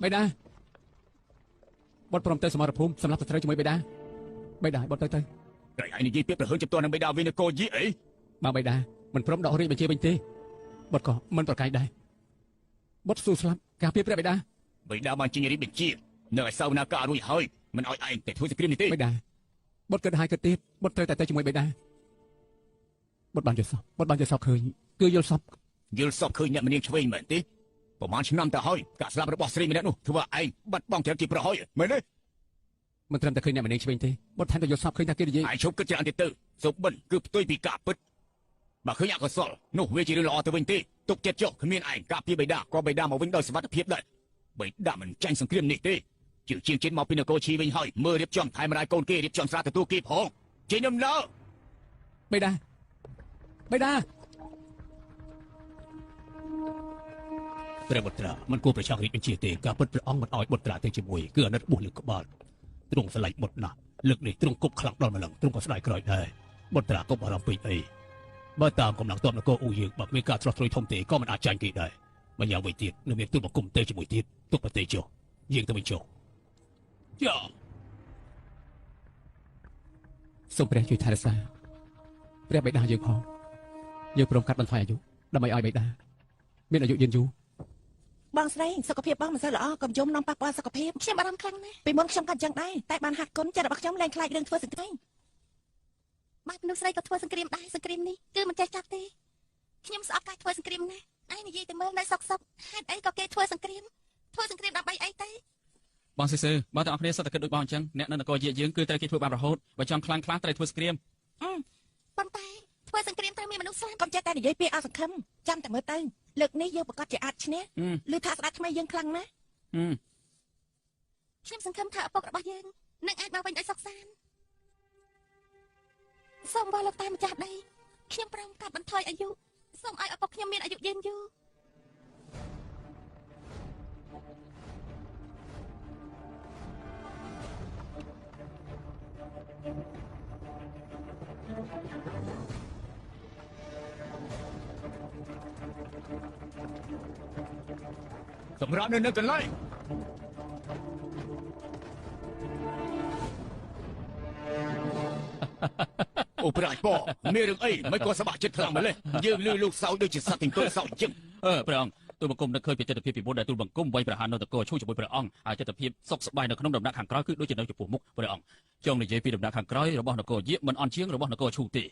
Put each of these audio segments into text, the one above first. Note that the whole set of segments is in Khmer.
បេដាបត់ព្រមទៅសមរភូមិសម្រាប់ស្ត្រីជាមួយបេដាបេដាបត់ទៅតែឯងនិយាយពាក្យប្រហើនចំទាស់នឹងបេដាវិញកោយីអីបើបេដាមិនព្រមដករាជបញ្ជាវិញទេបត់ក៏មិនប្រកែកដែរបត់ស៊ូស្លាប់ការពារព្រះបេដាបេដាបានជារាជបញ្ជានៅឯសាវនាការរួចហើយមិនឲ្យឯងទៅធ្វើសង្គ្រាមនេះទេបេដាបត់គិតហើយគិតទៀតបត់ត្រូវតែទៅជាមួយបេដាបត់បានយល់សពបត់បានយល់សពឃើញគឺយល់សពឃើញអ្នកម្នាងឆ្វេងមែនទេប្រហែលឆ្នាំទៅហើយការស្លាប់របស់ស្រីម្នាក់នោះធ្វើឲ្យឯងបាត់បង់ចិត្តជាប្រហើយមែនទេមិនត្រឹមតែឃើញអ្នកម្នាងឆ្វេងទេបត់ថែមទាំងយល់សពឃើញថាគេនិយាយឯងឈប់គិតច្រើនទៀតទៅសុបិនគឺផ្ទុយពីការពិតបើឃើញអកុសលនោះវាជារឿងល្អទៅវិញទេទុកចិត្តចុះគ្មានឯងការពារបេដាក៏បេដាមកវិញដោយសុវត្ថិភាពដែរបេដាមិនចាញ់សង្គ្រាមនេះទេជាជាងជាតិមកពីនគរឈីវិញហើយមើលរៀបចំថែមរាយកូនគេរៀបចំស្រាទទួលគេផងចេញដំណើរបេដាព្រះបុត្រាមិនគួរប្រឆាំងរាជបញ្ជាទេការពិតព្រះអង្គមិនអោយបុត្រាទៅជាមួយគឺអាណិតបួសលើក្បាលទ្រង់ស្រឡាញ់បុត្រណាស់លើកនេះទ្រង់គប់ខ្លាំងដល់ម្លឹងទ្រង់ក៏ស្ដាយក្រោយដែរបុត្រាកុំអារម្មណ៍ពេកអីបើតាមកម្លាំងទ័ពនគរអ៊ូយើងបើមានការឆ្លោះត្រួយធំទេក៏មិនអាចចាញ់គេដែរម្យ៉ាងវិញទៀតនៅមានទូលបង្គំទៅជាមួយទៀតទុកប្រទេសចុះយើងទៅវិញចុះចាសូមព្រះជួយថែរក្សាព្រះបិតាយើងផងយើងព្រមកាត់បន្ថយអាយុដើម្បីឲ្យបិតាមានអាយុយឺនយូរបងស្រីសុខភាពបងមិនសូវល្អកុំយំនាំប៉ះពាល់សុខភាពខ្ញុំបារម្ភខ្លាំងណាស់ពីមុនខ្ញុំក៏អញ្ចឹងដែរតែបានហាត់គុណចិត្តរបស់ខ្ញុំលែងខ្លាចរឿងធ្វើសង្គ្រាមបាទមនុស្សស្រីក៏ធ្វើសង្គ្រាមដែរសង្គ្រាមនេះគឺមិនចេះចាប់ទេខ្ញុំស្អប់ការធ្វើសង្គ្រាមណាស់ឯងនិយាយទៅមើលនៅសុកហេតុអីក៏គេធ្វើសង្គ្រាមដើម្បីអីទេបងស៊ីសឺបើតែអស់គ្នាសិតតែគិតដូចបងអញ្ចឹងអ្នកនៅនគរយើងគឺត្រូវគេធ្វើបានរហូតបើចង់ខ្លាំងត្រូវធ្វើសង្គ្រាមប៉ុន្តែធ្វើសង្គ្រាមត្រូវមានមនុស្សស្លាប់កុំចេះតែនិយាយពាក្យអសង្ឃឹមចាំតែមើលទៅលើកនេះយើងប្រកាសជាអាចឈ្នះឬថាស្ដេចថ្មីយើងខ្លាំងណាស់ខ្ញុំសង្ឃឹមថាឪពុករបស់យើងនឹងអាចមកវិញដោយសុខសាន្តសូមបោះលោកតាមម្ចាស់ដីខ្ញុំព្រមកាត់បន្ថយអាយុសូមឲ្យឪពុកខ្ញុំមានអាយុយឺនយូរសម្រាប់នៅកន្លែងអូប្រាច់ប៉មានរឿងអីមិនក៏សបាក់ចិត្តខ្លាំងម្ល៉េះយើងលឺលោកសៅដូចជាសត្វទិញទល់សៅអញ្ចឹងព្រះអង្គទូលបង្គំនឹកឃើញពីទស្សនវិជ្ជាពីមុនដែលទូលបង្គំវាយប្រហារនៅនគរឈូជាមួយព្រះអង្គហើយទស្សនវិជ្ជាសុខសប្បាយនៅក្នុងដំណាក់ខាងក្រោយគឺដូចជានៅចំពោះមុខព្រះអង្គចង់និយាយពីដំណាក់ខាងក្រោយរបស់នគរយាមិនអន់ជាងរបស់នគរឈូទេ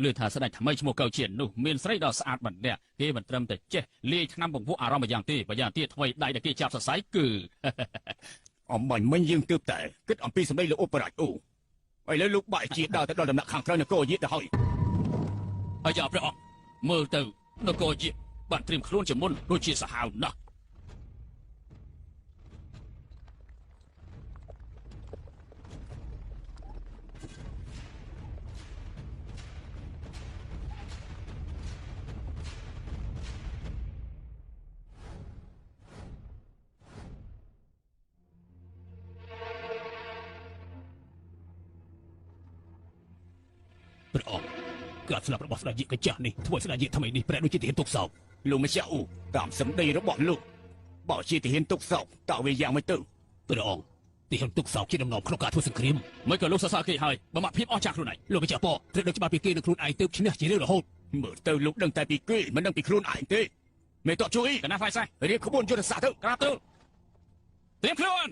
លឺថាស្ដេចថ្មីឈ្មោះកៅជៀននោះមានស្រីដ៏ស្អាតម្នាក់គេមិនត្រឹមតែចេះលាយថ្នាំពង្វក់អារម្មណ៍យ៉ាងទេបើយ៉ាងទៀតថ្មីដៃដែលគេចាប់សរសៃគឺអំបញ្ញមិញយើងទើបតែគិតអំពីសម្ដីលោកឧបរាជអូឥឡូវលោកបាក់ជាដើរទៅដល់ដំណាក់ខាងក្រោយនគរយាទៅហើយអាយ៉ាព្រះអង្គមើលទៅនគរយាបានត្រៀមខ្លួនជាមុនដូចជាសាហាវណាស់ព្រះអង្គការស្លាប់របស់ស្ដេចយិកចាស់នេះធ្វើស្ដេចយិកថ្មីនេះប្រែដូចជាទាហានទុកសោកលោកម្ចាស់អូតាមសម្ដីរបស់លោកបើជាទាហានទុកសោកតើវាយ៉ាងម៉េចទៅព្រះអង្គទាហានទុកសោកជាដំណំក្នុងការធ្វើសង្គ្រាមមិនក៏លោកសរសើរគេហើយបើមកភាពអស្ចារ្យខ្លួនឯងលោកម្ចាស់ប៉ត្រូវដឹងច្បាស់ពីគេនឹងខ្លួនឯងទើបឈ្នះជារឿងរហូតមើលទៅលោកដឹងតែពីគេមិនដឹងពីខ្លួនឯងទេមេតបជួយកណាហ្វាយសៃរៀបក្បួនយុទ្ធសាស្ត្រទៅក្រាបទៅត្រៀមខ្លួន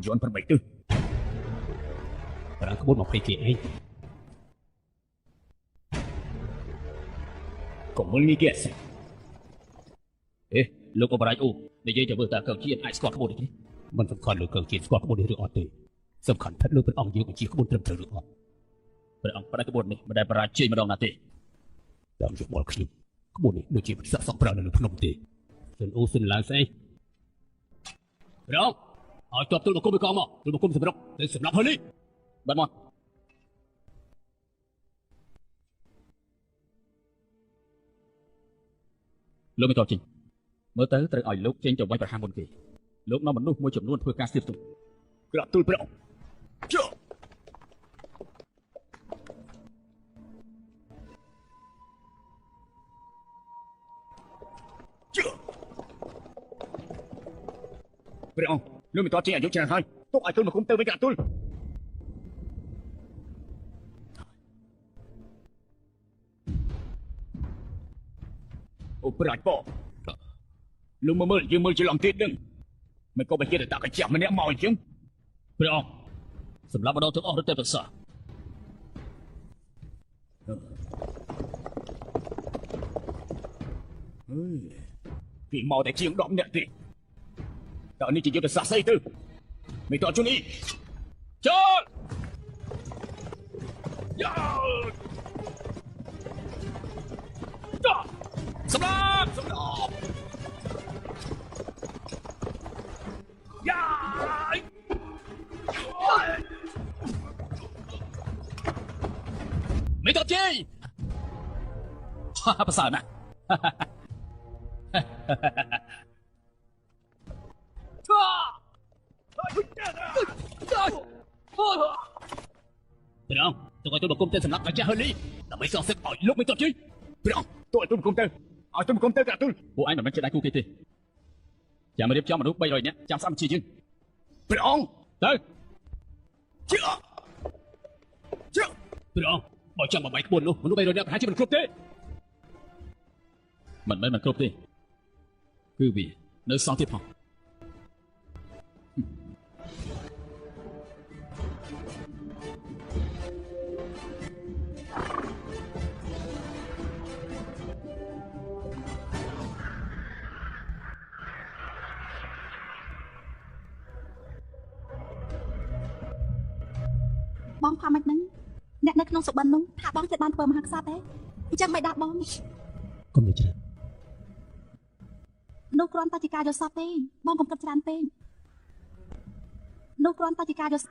យន់8ទិសប្រាំក្បួន20គេឯង កុំមើលងាយគេសិអេលោកអបរាជអូនិយាយទៅមើលតើកងជាតិអាចស្គាល់ក្បួននេះទេមិនសំខាន់លើកងជាតិស្គាល់ក្បួននេះឬអត់ទេសំខាន់ថាលើព្រះអង្គយើងបញ្ជាក្បួនត្រឹមត្រូវឬអត់ព្រះអង្គផ្ដាច់ក្បួននេះមិនដែលបរាជ័យម្ដងណាទេតាមយោបល់ខ្ញុំក្បួននេះដូចជាពិសាសក់ប្រើនៅលើភ្នំទេសិនអូសិនឡើងស្អីព្រះអង្គឲ្យទ័ពទូលបង្គំឲ្យកងមកទូលបង្គំសម្រុកទៅសម្រាប់ហើយនេះបាត់មកលោកមិនតបចេញមើលទៅត្រូវឲ្យលោកចេញទៅវាយប្រហារមុនគេលោកនាំមនុស្សមួយចំនួនធ្វើការស្ទាបស្ទង់ក្រាបទូលព្រះអង្គជើព្រះអង្គលោកមិនតបចេញអាយុច្រើនហើយទុកឲ្យទូលបង្គំទៅវិញក្រាបទូលអូប្រាច់ប៉លោកមើលយើងមើលច្រឡំទៀតនឹងមិនក៏បើជាតាកញ្ចាំម្នាក់មកអញ្ចឹងព្រះអង្គសម្រាប់ម្ដងទាំងអស់រត់ទៅប្រសាពីមកតែជាង10នាក់ទេតើនេះជាយុទ្ធសាស្ត្រស្អីទៅមិនតជួយនេះចូលយ៉ាសម្រាប់យ៉ាមិនតជ័យប្រសើរណាស់ព្រះអង្គទៅឲ្យទូលបង្គំទៅសម្រាប់កាចាស់ហឺលីដើម្បីសងសឹកឲ្យលោកមិនតបជ័យព្រះអង្គទូលទូលបង្គំទៅឲ្យទូលបង្គំទៅក្រាបទូលពួកឯងមិនមែនជាដៃគូគេទេចាំរៀបចំមនុស្ស300នាក់ចាំស្អាតជាយើងព្រះអង្គទៅជឿព្រះអង្គបើចាំបាយក្បួននោះមនុស្ស300នាក់ប្រហែលជាមិនគ្រប់ទេមិនមែនមិនគ្រប់ទេគឺវានៅសងទៀតផងបងថាម៉េចហ្នឹងអ្នកនៅក្នុងសុបិននោះថាបងចិត្តបានធ្វើមហាក្សត្រទេអញ្ចឹងមិនដាក់បងកុំនិយាយច្រើននោះគ្រាន់តែជាការយកសពទេបងកុំគិតច្រើនពេកនោះគ្រាន់តែជាការយក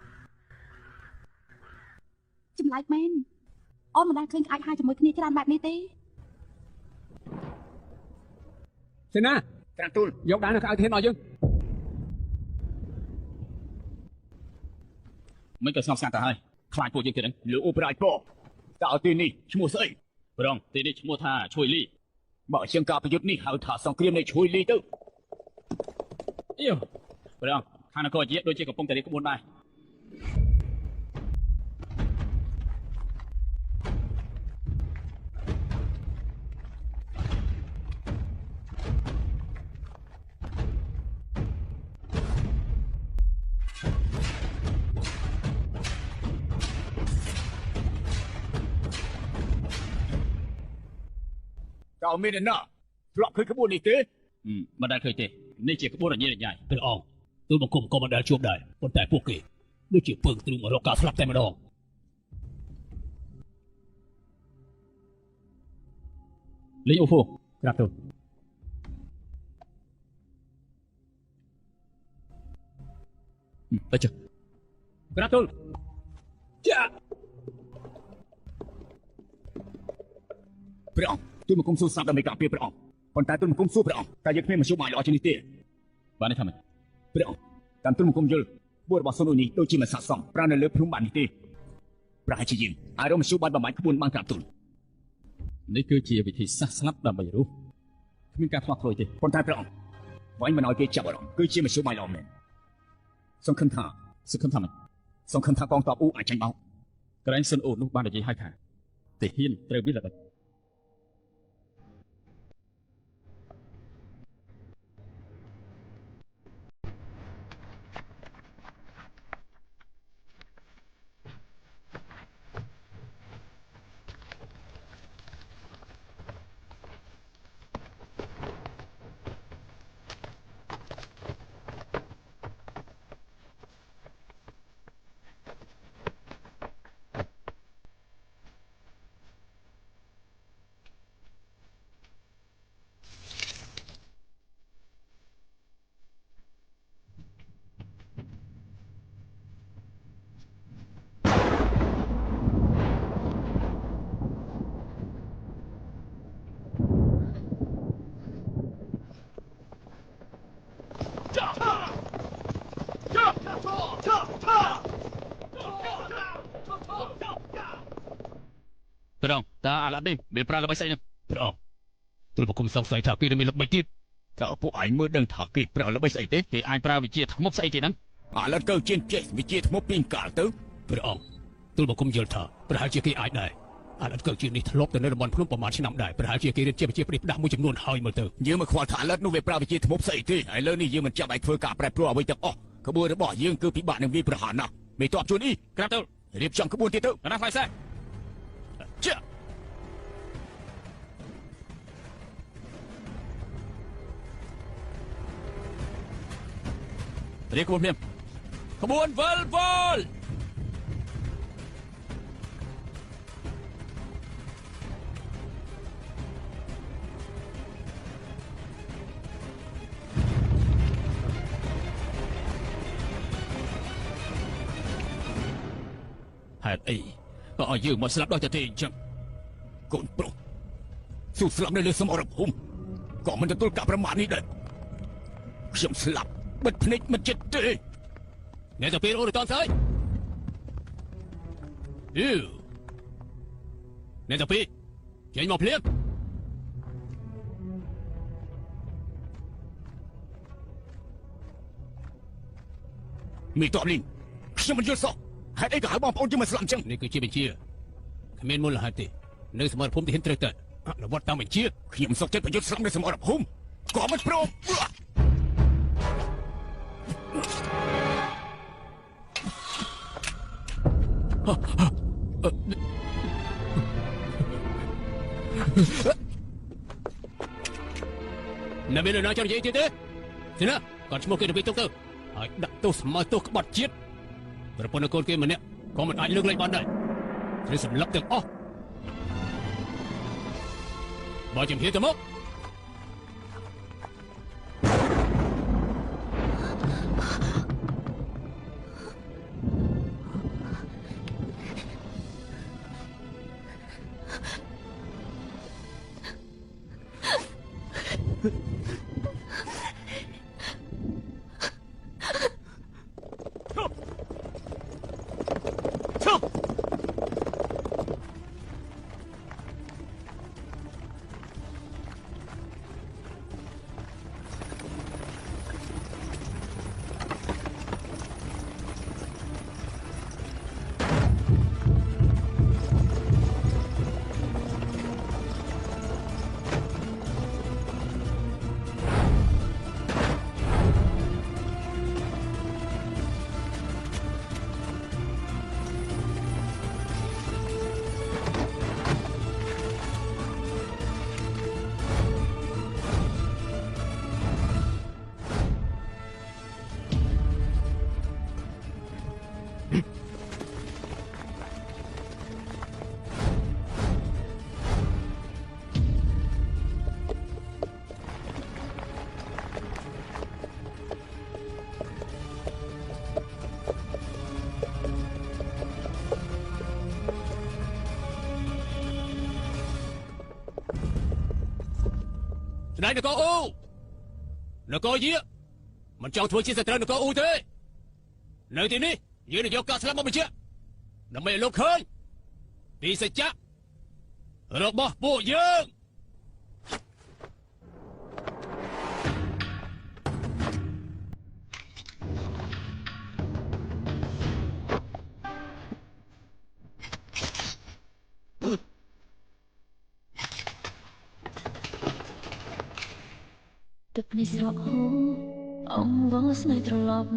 ចម្លែកមែនអូនមិនដែលឃើញក្អាច់ហាយជាមួយគ្នាច្រើនបែបនេះទេសេនាក្រាបទូលយកដាននៅក្អៅធានមកយើងមិនក៏ស្ងប់ស្ងាត់ទៅហើយខ្លាចពួកយើងទៀតហ្នឹងលោកអូប្រាយប៉តើទីនេះឈ្មោះស្អីព្រះអង្គទីនេះឈ្មោះថាឈួយលីបើជាងការប្រយុទ្ធនេះហៅថាសង្គ្រាមនៃឈួយលីទៅអ៊ីព្រះអង្គខាងនគរជាដូចជាកំពុងតែរៀបក្បួនដែរតើមានអ្នកណាធ្លាប់ឃើញក្បួននេះទេមិនដែលឃើញទេនេះជាក្បួនរញ៉េរញ៉ៃព្រះអង្គទូលបង្គំក៏មិនដែលជួបដែរប៉ុន្តែពួកគេដូចជាពើងទ្រូងមករកការស្លាប់តែម្ដងលីអូហ្វូក្រាបទូលទៅចុះក្រាបទូលចាព្រះអង្គទូលបង្គំសួរស្រាប់ដើម្បីការពារព្រះអង្គប៉ុន្តែទូលបង្គំសួរព្រះអង្គតែយើងគ្មានមធ្យោបាយល្អជាងនេះទេបាននេះថាម៉េចព្រះអង្គតាមទូលបង្គំយល់ក្បួនរបស់សុននេះដូចជាមិនស័ក្តិសមប្រើនៅលើភ្នំបាននេះទេប្រហែលជាយើងអាចរកមធ្យោបាយបំបញ្ញក្បួនបានក្រាបទូលនេះគឺជាវិធីសាស្ត្រស្លាប់ដើម្បីរស់គ្មានការខ្វះខ្លួយទេប៉ុន្តែព្រះអង្គវាញ់មិនឲ្យគេចាប់អារម្មណ៍គឺជាមធ្យោបាយល្អមែនសង្ឃឹមថាម៉េចសង្ឃឹមថាកងទ័ពអ៊ូអាចចាញ់បោកក្រែងសិនអូនោះបាននិយាយឲ្យថាទាហានត្រូវមានល្បិច ព្រះអង្គតើអាឡាត់នេះមានប្រើល្បិចស្អីនឹងព្រះអង្គទូលបង្គំសង្ស័យថាគេមានល្បិចទៀតតើពួកឯងមើលដឹងថាគេប្រើល្បិចស្អីទេគេអាចប្រើវិជាធ្មប់ស្អីទេហ្នឹងអាឡាត់កើជាចេះវិជាធ្មប់ពីកាលទៅព្រះអង្គទូលបង្គំយល់ថាប្រហែលជាគេអាចដែរអាឡាត់កើជានេះធ្លាប់ទៅនៅតំបន់ភ្នំប្រមាណឆ្នាំដែរប្រហែលជាគេរៀនជាវិជាប្រទេសផ្ដាស់មួយចំនួនហើយមើលទៅយើងមិនខ្វល់ថាអាឡាត់នោះវាប្រើវិជាធ្មប់ស្អីទេឥឡូវនេះយើងមិនចាំបាច់ធ្វើការប្រែប្រួលអ្វីទាំងអស់ក្បួនរបស់យើងគឺពិបាកនឹងវាប្រហារណាស់មេតបជួនអ៊ីក្រាបទៅរៀបចំក្បួនទៀតទៅណាស់ផ្លែសេះជារៀបក្បួនភ្លាមក្បួនវិលវល់ហេតុអីក៏ឲ្យយើងមកស្លាប់ដោយតែទេអញ្ចឹងកូនប្រុសស៊ូស្លាប់នៅលើសមរភូមិក៏មិនទទួលការប្រមាថនេះដែរខ្ញុំស្លាប់បិទភ្នែកមិនចិត្តទេអ្នកទៅពេលអូនតនស្អីយូអ្នកទៅពេលចេញមកភ្លាមមីតបលីនខ្ញុំមិនយល់សោះហេតុអីក៏ឲ្យបងប្អូនយើងមកស្លាប់អញ្ចឹងនេះគឺជាបញ្ជាគ្មានមូលហេតុទេនៅសមរភូមិទីហ៊ានត្រូវតែអនុវត្តតាមបញ្ជាខ្ញុំសុខចិត្តប្រយុទ្ធស្លាប់នៅសមរភូមិក៏មិនព្រមណាមានណាចង់និយាយទៀតទេសិណាគាត់ឈ្មោះគេទៅវិញទៅឲ្យដាក់ទោសស្មើទោសក្បត់ជាតិប្រពន្ធកូនគេម្នាក់ក៏មិនអាចលើកលែងបានដែរត្រូវសម្លាប់ទាំងអស់បើជំរាបទៅមកស្ដេចនគរអូនគរយាមិនចង់ធ្វើជាសត្រូវនគរអូទេនៅទីនេះយើងនឹងយកការស្លាប់មកបញ្ជាក់ដើម្បីឲ្យលោកឃើញពីសច្ចៈរបស់ពួកយើង ទឹកនេះស្រកហូរអង្វរស្នេហ៍ត្រឡប់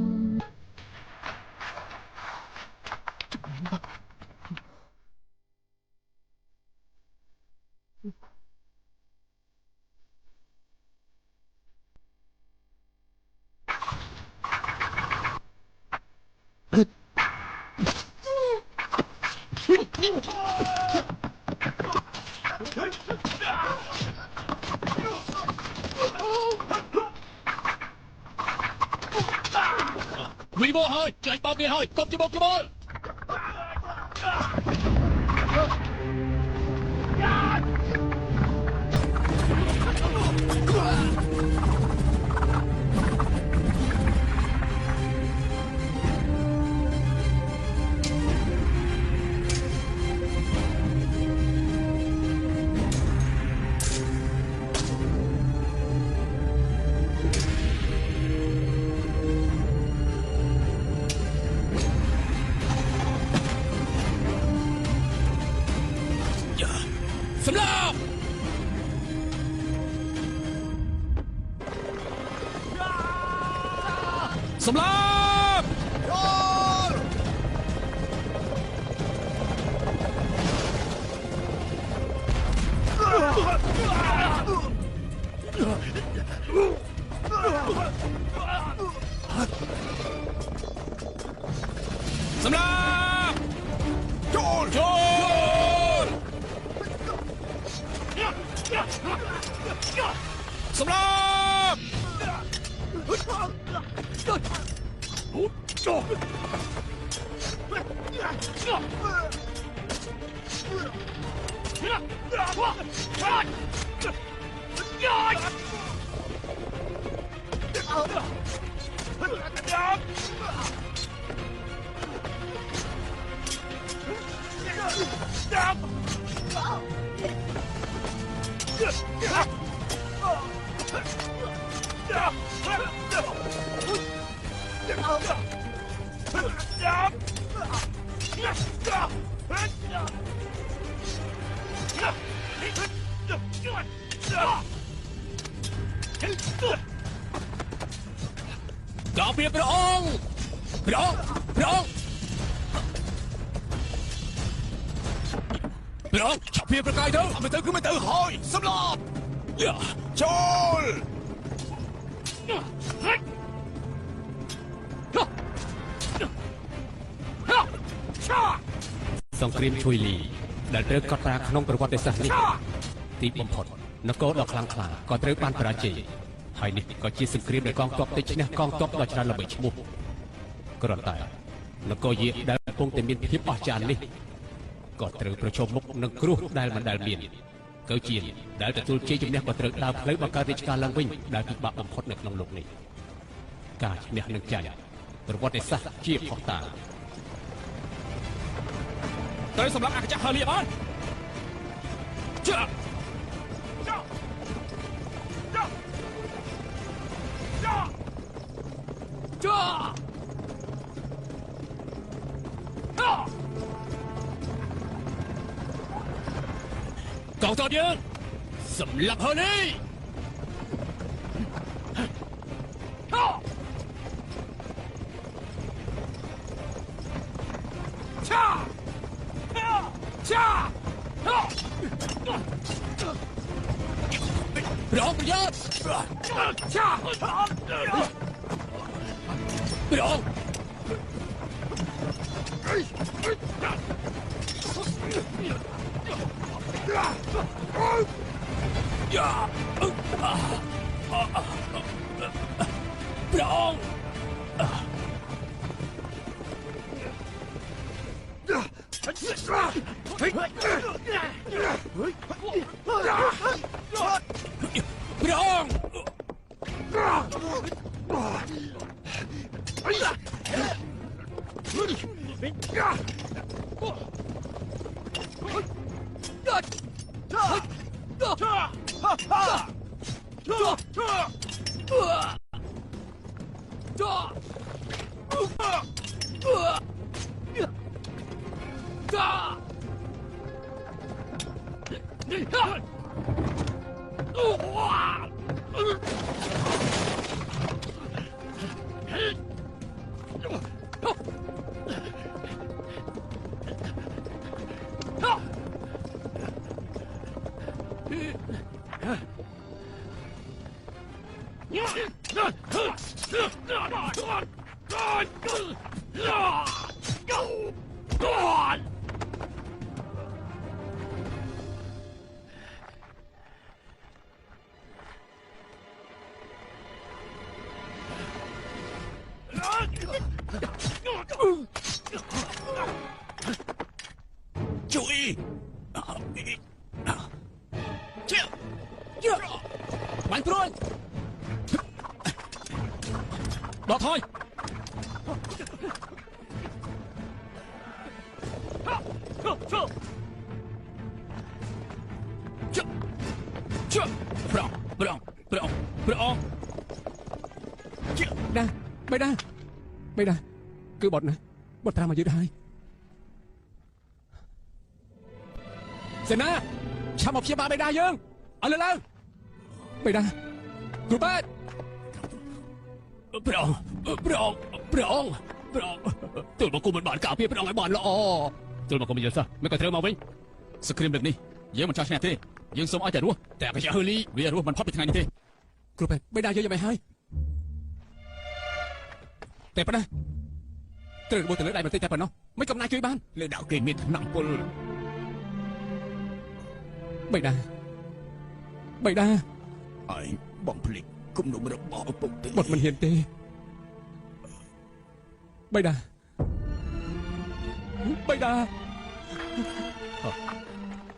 វីវហើយចាញ់បោកគេហើយកុំច្បុកច្បល់ សម្លាប់សម្លាប់សម្លាប់ចូលសម្លាប់ក៏ពីព្រះអង្គព្រះអង្គព្រះអង្គឆាប់ពីប្រកាយទៅអត់ទៅគឺមិនទៅហើយសម្លាប់ចូលសង្គ្រាមជួយលីដែលត្រូវកត់ត្រាក្នុងប្រវត្តិសាស្ត្រនេះទីបំផុតនគរដ៏ខ្លាំងក្លាក៏ត្រូវបានបរាជ័យហើយនេះក៏ជាសង្គ្រាមដែលកងទ័ពទៅឈ្នះកងទ័ពដ៏ច្រើនល្បីឈ្មោះគ្រាន់តែនគរយាដែលកំពុងតែមានភាពអស្ចារ្យនេះក៏ត្រូវប្រឈមមុខនឹងគ្រោះដែលមិនដែលមានគឺជាដែលទទួលជ័យជំនះក៏ត្រូវដើរផ្លូវបង្កើតរាជការឡើងវិញដែលពិបាកបំផុតនៅក្នុងលោកនេះការឈ្នះនឹងចាញ់ប្រវត្តិសាស្ត្រជាផុសតាងត្រូវសម្រាប់អកញ្ចក់ហឺលីបានចាកងទ័ពយើងសម្លាប់ហឺលីប្រងប្រយោជន៍ប្រងជួយបាញ់ព្រួយដកថយព្រះអង្គបេដាគឺបត់ណាបត់ត្រាមកយឺតហើយសេនា ឆាប់មកព្យាបាលបេដាយើងអើលើបេដាគ្រូប៉ែតព្រះអង្គទូលមកគុំមិនបានការពារព្រះអង្គឲ្យបានល្អទូលមកគុំយល់សោះមិនក៏ត្រូវមកវិញសង្គ្រាមលើកនេះយើងមិនចង់ឈ្នះទេយើងសូមឲ្យតែរស់តែកញ្ចក់ហឺលីវារស់មិនផុតពីថ្ងៃនេះទេគ្រូប៉ែតបេដាយើងយ៉ាងម៉េចហើយតែប៉ុណ្ណាត្រូវរបួសទៅលើដៃបន្តិចតែប៉ុណ្ណោះមិនកំណាចជួយបានលើដៅគេមានថ្នាំពុលបេដាអើយបងភ្លេចគុំនំរបស់ឪពុកទេបុតមិនហ៊ានទេបេដា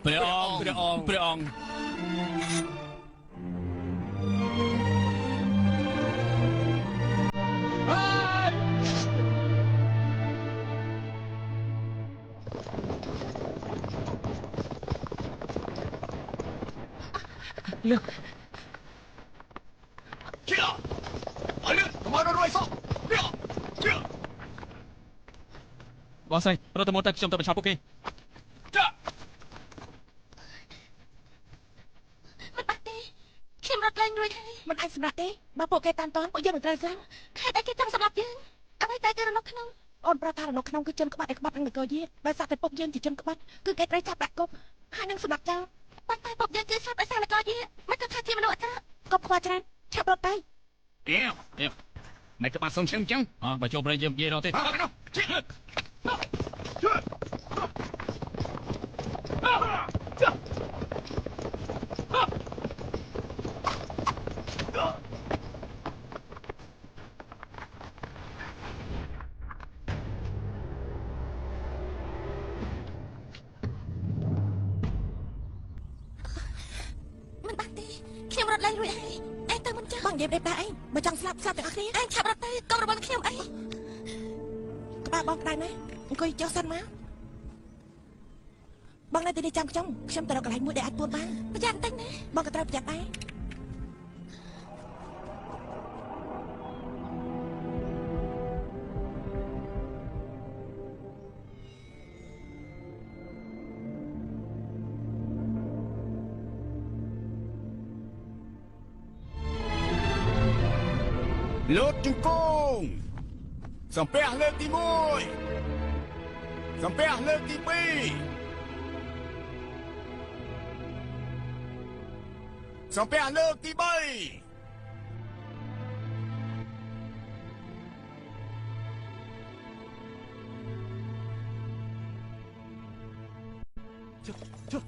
ព្រះអង្គលើកជឿអើលើកមករួយសោះជឿបងស្រីរត់ទៅមកតែខ្ញុំទៅបញ្ឆោតពួកគេចាមិនបាត់ទេខ្ញុំរត់ឡើងរួចហើយមិនអាចសម្រាប់ទេបើពួកគេតាមតាន់ពួកយើងមិនត្រូវស្លាប់ខេត្តអីគេចង់សម្រាប់យើងអ្វីតែគេរនៅក្នុងអូនប្រាប់ថារនៅក្នុងគឺជនក្បត់ឯក្បត់នឹងនគរយាបើសាក់តែពុកយើងជាជនក្បត់គឺគេត្រូវចាប់ដាក់គុកហើយនឹងសម្រាប់ចោលប៉ុន្តែពុកយើងគឺស្លាប់ដោយសារនគរយាមិនក៏ថាជាមនុស្សអត់កុំខ្វល់ច្រើនឆាប់រត់ទៅទៀតមិនក៏បានសុំឈឹងអញ្ចឹងបើចូលប្រេងយើងនិយាយរត់ទេបងនិយាយបែបណាអីបើចង់ស្លាប់ទាំងអស់គ្នាឯងឆាប់រត់ទៅកុំរវល់ខ្ញុំអីក្បាលបងក្តៅណាស់អង្គុយចុះសិនមកបងនៅទីនេះចាំខ្ញុំទៅរកកន្លែងមួយដែលអាចពួនបានប្រយ័ត្នតិចណាបងក៏ត្រូវប្រយ័ត្នដែរលោតជង្គង់សំពះលើកទី1សំពះលើកទី2សំពះលើកទី3ចុះ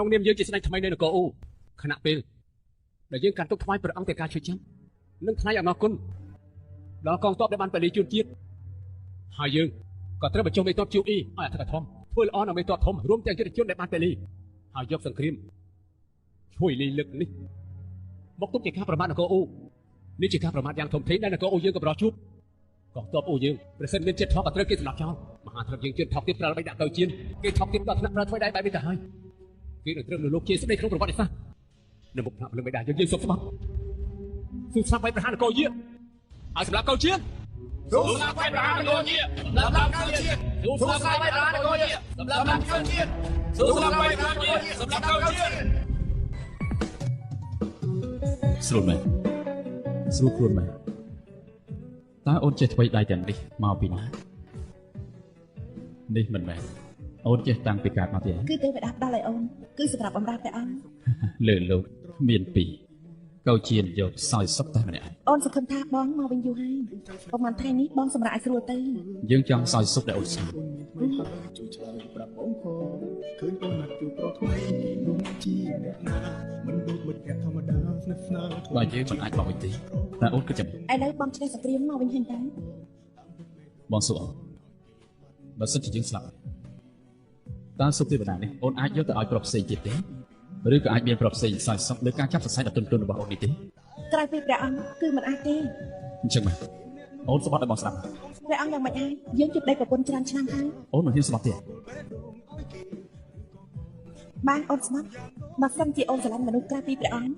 ក្នុងនាមយើងជាស្ដេចថ្មីនៃនគរអូខណៈពេលដែលយើងកាន់ទុកថ្វាយព្រះអង្គតែការជួយចាំនិងថ្លៃអំណរគុណដល់កងទ័ពដែលបានបលីជួនជាតិហើយយើងក៏ត្រូវបញ្ចុះមេទ័ពជួអ៊ីឲ្យអធិកធមធ្វើល្អដល់មេទ័ពធំរួមទាំងយុទ្ធជនដែលបានបលីហើយយកសង្គ្រាមជួយលីលឹកនេះមកទុកជាការប្រមាថនគរអូនេះជាការប្រមាថយ៉ាងធំធេងដែលនគរអូយើងក៏ប្រោះជួបកងទ័ពអូយើងប្រសិនមានចិត្តថោកក៏ត្រូវគេសម្លាប់ចោលមហាធិបយើងជឿថោកទៀតប្រើបីដាក់ទៅជៀនគេថោកទៀតដល់ថ្នាក់ប្រើធ្វើដៃបែបនេះទៅហើយគេនឹងត្រឹមនៅលោកជាស្ដីក្នុងប្រវត្តិសាស្ត្រនៅមុខថ្នាក់លើមេដាយើងសុបស្បត់ស៊ូស្លាប់បែបប្រហារនគរយាឲ្យសម្រាប់កោជៀនស៊ូស្លាប់បែបប្រហារនគរយាសម្រាប់កោជៀនស៊ូស្លាប់បែបប្រហារនគរយាសម្រាប់កោជៀនស៊ូស្លាប់បែបប្រហារនគរយាសម្រាប់កោជៀនស្រួលមែនស្រួលខ្លួនមែនតើអូនចេះធ្វើដៃទាំងនេះមកពីណានេះមិនមែនអូនចេះតាំងពីកើតមកទេគឺទេវតាផ្ដល់ឲ្យអូនគឺសម្រាប់បម្រើព្រះអង្គលើលោកមានពីរកោជៀនយកសោយសុកតែម្នាក់អូនសង្ឃឹមថាបងមកវិញយូរហើយប្រហែលថ្ងៃនេះបងសម្រាប់ឲ្យស្រួលទៅយើងចង់សោយសុកដែលអូនស្គាល់ជួយឆ្លើយប្រាប់បងផងឃើញបងណាត់ជួបប្រុសថ្មី បើយើងមិនអាចបោះវិញទេតែអូនគិតចាំ ឥឡូវបងឆ្លះសង្គ្រាមមកវិញហ្នឹងតើ បងសុំបើសិនជាយើងស្លាប់តើសុខទេវតានេះអូនអាចយកទៅឲ្យប្រុសផ្សេងទៀតទេឬក៏អាចមានប្រុសផ្សេងសោយសុខលើការចាប់សរសៃដ៏ទន់ៗរបស់អូននេះទេ ក្រៅពីព្រះអង្គគឺមិនអាចទេ អញ្ចឹងបាទអូនស្បត់ឲ្យបងស្ដាប់ ព្រះអង្គយ៉ាងម៉េចហើយយើងជួបដៃប្រពន្ធច្រើនឆ្នាំហើយ អូនមិនហ៊ានស្បត់ទេ បានអូនស្មាត់បើសិនជាអូនស្រឡាញ់មនុស្សក្រៅពីព្រះអង្គ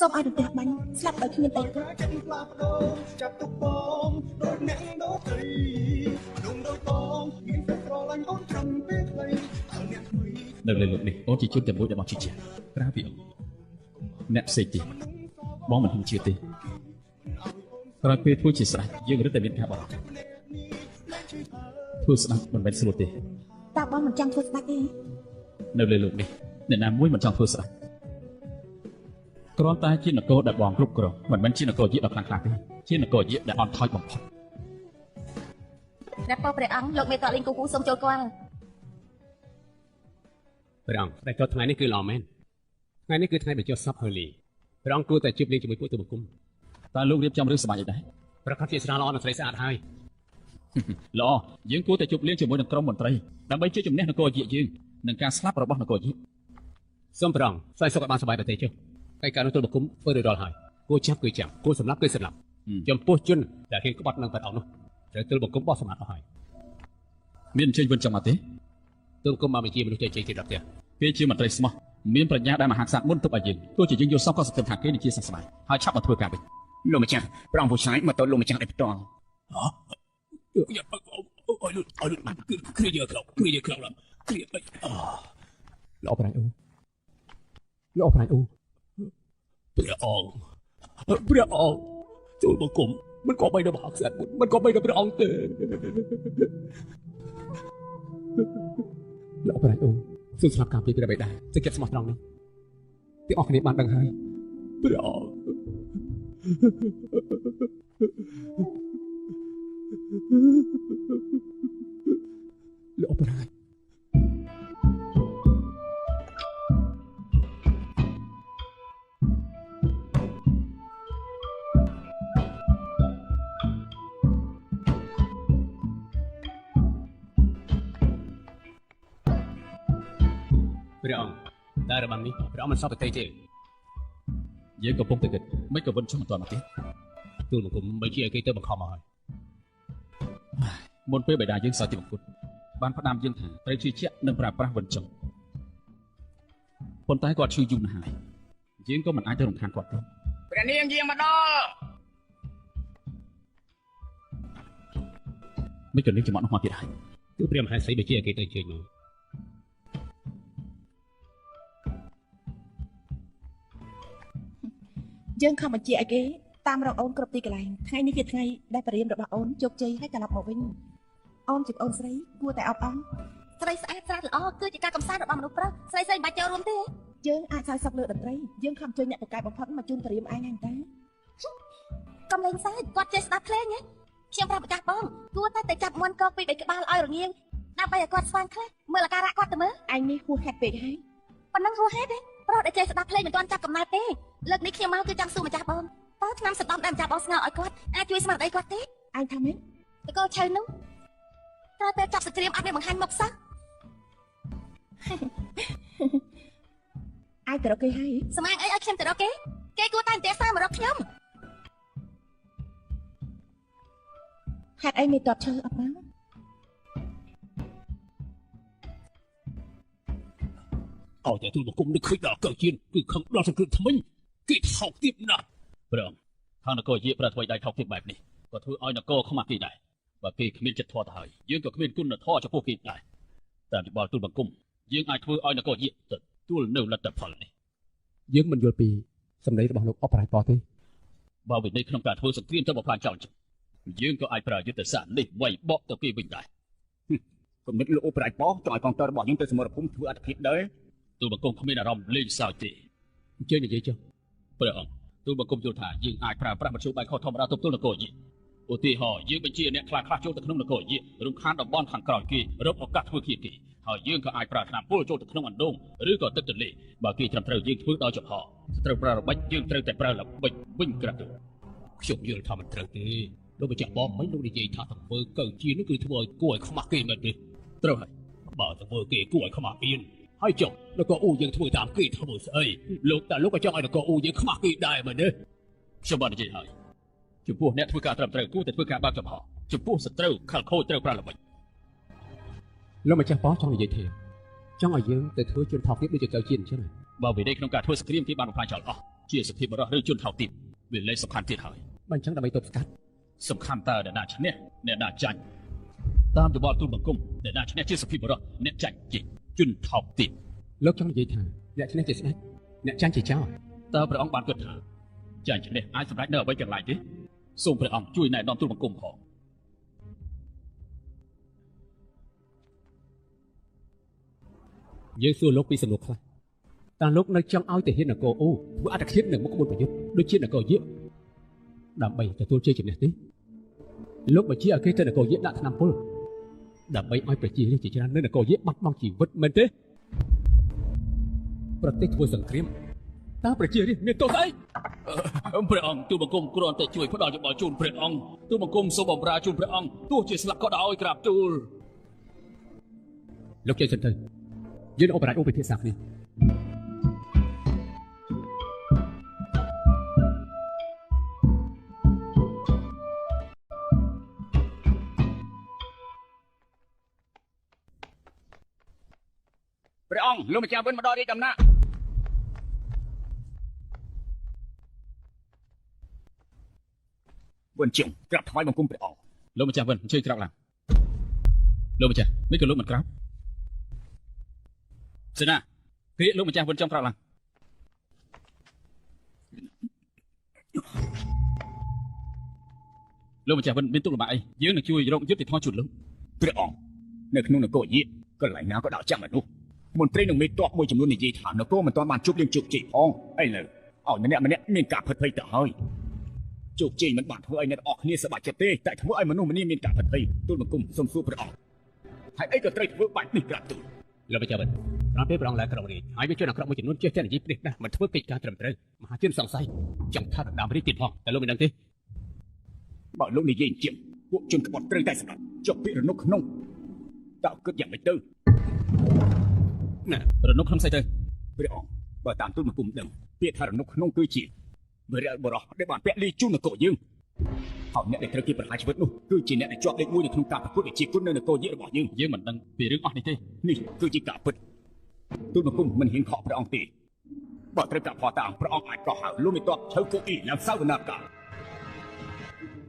សូមឲ្យរទះបាញ់ស្លាប់ដោយគ្មានអីគាត់ ចាប់ទុកបងដូចអ្នកដូចត្រីមនុស្សដូចបងមានតែស្រឡាញ់អូនត្រឹមពេលខ្លីហើយអ្នកថ្មី នៅលើលោកនេះអូនជាជនតែមួយដែលបងជឿជាក់ក្រៅពីអូនអ្នកផ្សេងទៀតបងមិនហ៊ានជឿទេក្រោយពេលធ្វើជាស្រេចយើងរឹតតែមានការបារម្ភធ្វើស្ដាប់មិនមែនស្រួលទេ តើបងមិនចង់ធ្វើស្ដេចទេ នៅលើលោកនេះអ្នកណាមួយមិនចង់ធ្វើស្ដាប់គ្រាន់តែជានគរដែលបងគ្រប់គ្រងមិនមែនជានគរយៈដ៏ខ្លាំងក្លាទេជានគរយៈដែលអន់ថយបំផុត ព្រះពោព្រះអង្គលោកមេតលេងគូគូសូមចូលគាល់ ព្រះអង្គតែក៏ថ្ងៃនេះគឺល្អមែនថ្ងៃនេះគឺថ្ងៃបញ្ចុះសពហឺលីព្រះអង្គគួរតែជួបលេងជាមួយពួកទូបង្គំ តើលោករៀបចំរឿងសប្បាយអីដែរ ប្រកាសជាស្រាលល្អនិងស្រីស្អាតហើយ ល្អយើងគួរតែជួបលៀងជាមួយនឹងក្រុមមន្ត្រីដើម្បីជួយជំនះនគរយៈយើងនឹងការស្លាប់របស់នគរយៈ សូមព្រះអង្គសោយសុខឲ្យបានសប្បាយប្រទេសចុះតែការនោះទូបង្គំធ្វើរួចរាល់ហើយគួរចាប់គឺចាប់គួរសម្លាប់គឺសម្លាប់ចំពោះជនដែលហ៊ានក្បត់នឹងព្រះអង្គនោះត្រូវទូបង្គំបោះសម្អាតអស់ហើយ មានអញ្ជើញវិនចង់មកទេ ទូបង្គំមកបញ្ជាមនុស្សចេញទៀតដល់ផ្ទះ គេជាមន្ត្រីស្មោះមានប្រាជ្ញាដែលមហាក្សត្រមុនទុកឲ្យយើងទោះជាយើងយល់សោកក៏សង្ឃឹមថាគេនឹងជាសះស្បើយហើយឆាប់មកធ្វើការវិញ លោកម្ចាស់ព្រះអង្គពូឆាយមកទៅលោកម្ចាស់ឯផ្ទាល់ អលុតគឺគ្រាយកក្រោកគ្រាយកក្រោកឡើយគ្រាអី លោកប្រៃអូលោកប្រៃអូ ព្រះអង្គទូលបង្គំមិនក៏បីដល់មហាក្សត្រមិនក៏បីដល់ព្រះអង្គទេ លោកប្រៃអូសូមស្លាប់ការពីព្រះបិតាសេចក្ដីស្មោះត្រង់នេះទាំងអស់គ្នាបានដឹងហើយ ព្រះអង្គ លោកប្រៃ ព្រះអង្គតែរបាំនេះព្រះអង្គមិនសពទេទេ យើងកំពុងតែគិតមិនក៏វិនចុះមិនទាន់មកទេ ទូលបង្គំបីជាឲ្យគេទៅបង្ខំមកហើយ មុនពេលបិតាយើងសោយទីមង្គលបានផ្ដាំយើងថាត្រូវជឿជាក់និងប្រើប្រាស់វិនចុះប៉ុន្តែគាត់ឈឺយូរណាស់ហើយយើងក៏មិនអាចទៅរំខានគាត់ទេ ព្រះនាងយាងមកដល់ មិនក៏នឹងចំអកនោះមកទៀតហើយ គឺព្រះមហាក្សត្របីជាឲ្យគេទៅជួយមក យើងខំបញ្ជាឲ្យគេតាមរកអូនគ្រប់ទីកន្លែងថ្ងៃនេះជាថ្ងៃដែលបរិញ្ញាបត្ររបស់អូនជោគជ័យហើយត្រឡប់មកវិញអូនជាប្អូនស្រីគួរតែអបអរស្រីស្អាតស្អាតល្អគឺជាការកំសាន្តរបស់មនុស្សប្រុសស្រីស្រីមិនបាច់ចូលរួមទេយើងអាចសើចសក់លើតន្ត្រីយើងខំជួយអ្នកប្រកែកបំផុតមកជូនបរិយាឯងហ្នឹងតាកំលេងសើចគាត់ចេះស្ដាប់ភ្លេងហ៎ខ្ញុំប្រាប់ម្ចាស់បងគួរតែចាប់មាន់កោកពី3ក្បាលឲ្យរងាវដើម្បីឲ្យគាត់ស្វាងខ្លះមើលអាការៈគាត់ទៅមើលឯងនេះហួសហេតុពេកហើយប៉ុណ្ណឹងហួសហេតុទេប្រុសដែលចេះស្ដាប់ភ្លេងមិនទាន់ចាប់កំណើតទេលើកនេះខ្ញុំមកគឺចង់សួរម្ចាស់បងតើឆ្នាំសន្តំដែលម្ចាស់បងស្ងើឲ្យគាត់អាចជួយស្មារតីគាត់ទេឯងថាម៉េចតើកោឆៅនោះតែពេលចាប់សង្គ្រាមអត់មានបង្ហាញមុខសោះឯងទៅរកគេហើយស្មានអីឲ្យខ្ញុំទៅរកគេគួរតែទេសារមករកខ្ញុំហេតុអីមិនតបឈើអត់មក អោតែទូលបង្គំនឹកឃើញដល់កើតជាតិគឺខឹងដល់សង្គ្រោះថ្មិញគេថោកទាបណាស់ព្រះអង្គខាងនគរយៈប្រធ្វើដៃថោកទាបបែបនេះក៏ធ្វើឲ្យនគរខ្មាស់គេដែរបើគេគ្មានចិត្តធម៌ទៅហើយយើងក៏គ្មានគុណធម៌ចំពោះគេដែរតាមវិបល់ទូលបង្គំយើងអាចធ្វើឲ្យនគរយៈទទួលនៅលទ្ធផលនេះ យើងមិនយល់ពីសម្ដីរបស់លោកអបប្រៃតទេ បើវិន័យក្នុងការធ្វើសង្គ្រាមទៅបំផ្លាញចោលយើងក៏អាចប្រើយុទ្ធសាស្ត្រនេះវាយបកទៅគេវិញដែរ គំនិតលោកអបប្រៃតចង់ឲ្យកងទ័ពរបស់យើងទៅសមរភូមិធ្វើអត្តភាពដែរ ទូលបង្គំគ្មានអារម្មណ៍លេងសើចទេ អញ្ជើញនិយាយចុះ ព្រះអង្គទូលបង្គំយល់ថាយើងអាចប្រើប្រាស់មធ្យោបាយខុសធម្មតាទប់ទល់នគរយៈឧទាហរណ៍យើងបញ្ជាអ្នកខ្លះចូលទៅក្នុងនគរយៈរំខានតំបន់ខាងក្រោយគេរកឱកាសធ្វើឃាតគេ ហើយយើងក៏អាចប្រើថ្នាំពុលចូលទៅក្នុងអណ្ដូងឬក៏ទឹកទន្លេបើគេត្រឹមត្រូវយើងធ្វើដោយចំហត្រូវប្រើល្បិចយើងត្រូវតែប្រើល្បិចវិញក្រាស់ទៅខ្ញុំយល់ថាមិនត្រូវទេលោកម្ចាស់បងមិនលោកនិយាយថាទៅធ្វើកើជានោះគឺធ្វើឲ្យគួរឲ្យខ្មាស់គេមែនទេត្រូវហើយបើទៅធ្វើគេគួរឲ្យខ្មាស់មានហើយចុះនគរអ៊ូយើងធ្វើតាមគេធ្វើស្អីលោកតែលោកក៏ចង់ឲ្យនគរអ៊ូយើងខ្មាស់គេដែរមែនទេខ្ញុំបាននិយាយហើយចំពោះអ្នកធ្វើការត្រឹមត្រូវគួរតែធ្វើការបើកចំហចំពោះសត្រូវខលខូចត្រូវប្រើល្បិច លោកម្ចាស់ប៉ោះចង់និយាយថាចង់ឲ្យយើងទៅធ្វើជនថោកទាបដូចជាកៅជាតិអញ្ចឹង បើវិន័យក្នុងការធ្វើសង្គ្រាមគេបានបំផ្លាញចោលអស់ជាសភាពបរិះឬជនថោកទាបវាលែងសំខាន់ទៀតហើយ បើអញ្ចឹងដើម្បីទប់ស្កាត់ សំខាន់តើអ្នកណាឈ្នះអ្នកណាចាញ់តាមយោបល់ទូលបង្គំអ្នកណាឈ្នះជាសភាពបរិះអ្នកចាញ់ជាជនថោកទាប លោកចង់និយាយថាអ្នកឈ្នះជាស្ដេចអ្នកចាញ់ជាចោរ តើព្រះអង្គបានគិតថាចាញ់ឈ្នះអាចសម្រេចនៅអ្វីទាំងឡាយទេសូមព្រះអង្គជួយណែនាំទូលបង្គំផង យើងសួរលោកពីសំណួរខ្លះតើលោកនៅចង់ឲ្យទាហាននគរអូធ្វើអត្តឃាតនៅមុខក្បួនប្រយុទ្ធដូចជានគរយាកដើម្បីទទួលជ័យជំនះទេលោកបញ្ជាឲ្យគេទៅនគរយាកដាក់ថ្នាំពុលដើម្បីឲ្យប្រជារាស្ត្រជាច្រើននៅនគរយាកបាត់បង់ជីវិតមែនទេប្រទេសធ្វើសង្គ្រាមតើប្រជារាស្ត្រមានទោសអី ព្រះអង្គទូលបង្គំគ្រាន់តែជួយផ្ដល់យោបល់ជូនព្រះអង្គទូលបង្គំសូមបម្រើជូនព្រះអង្គទោះជាស្លាប់ក៏ដោយក្រាបទូល លោកចេញសិនទៅយើងអូបរ៉ាច់អូពិភាក្សាគ្នា ព្រះអង្គលោកម្ចាស់វិនមកដល់រាជដំណាក់វិនជាងក្រាបថ្វាយបង្គំព្រះអង្គ លោកម្ចាស់វិនអញ្ជើញក្រោកឡើងលោកម្ចាស់មិនក៏លោកមិនក្រោកសេនាគេលោកម្ចាស់វិនចង់ក្រោកឡើងលោកម្ចាស់វិនមានទុកលំបាកអីយើងនឹងជួយរកយុទ្ធធម៌ជូនលោក ព្រះអង្គនៅក្នុងនគរយាកន្លែងណាក៏ដាក់ចាំមនុស្សមន្ត្រីនឹងមេតបមួយចំនួននិយាយថានគរមិនទាន់បានជប់លៀងជោគជ័យផងឥឡូវឲ្យម្នាក់មានការផិតភ័យទៅហើយជោគជ័យមិនបានធ្វើឲ្យអ្នកទាំងអស់គ្នាសប្បាយចិត្តទេតែធ្វើឲ្យមនុស្សម្នាមានការផិតភ័យទូលបង្គំសូមសួរព្រះអង្គហើយអីក៏ត្រូវធ្វើបាច់នេះក្រាបទូល លោកបញ្ជាវិនក្រោយពេលព្រះអង្គឡើងក្រមរាជហើយវាជនអាក្រក់មួយចំនួនចេះតែនិយាយព្រិះដាស់មិនធ្វើកិច្ចការត្រឹមត្រូវមហាជនសង្ស័យចង់ថាដណ្ដើមរាជទៀតផងតែលោកមិនដឹងទេ បើលោកនិយាយជាងពួកជនក្បត់ត្រូវតែសម្រាប់ចុះពាក្យរនុកក្នុងតើគិតយ៉ាងម៉េចទៅ ណារនុកក្នុងស្អីទៅ ព្រះអង្គបើតាមទូលបង្គំដឹងពាក្យថារនុកក្នុងគឺជាវិរិយបរោះដែលបានពាក់លីជូននគរយើងហើយអ្នកដែលត្រូវគេប្រហារជីវិតនោះគឺជាអ្នកដែលជាប់លេខ1នៅក្នុងការប្រកួតវិជាគុណនៅនគរយាករបស់យើង យើងមិនដឹងពីរឿងអស់នេះទេ នេះគឺជាការពិតទូលបង្គំមិនហ៊ានខកព្រះអង្គទេបើត្រូវការផតាមព្រះអង្គអាចកោះហៅលោកមេតបឈើកូអ៊ីឡើងសវនាការ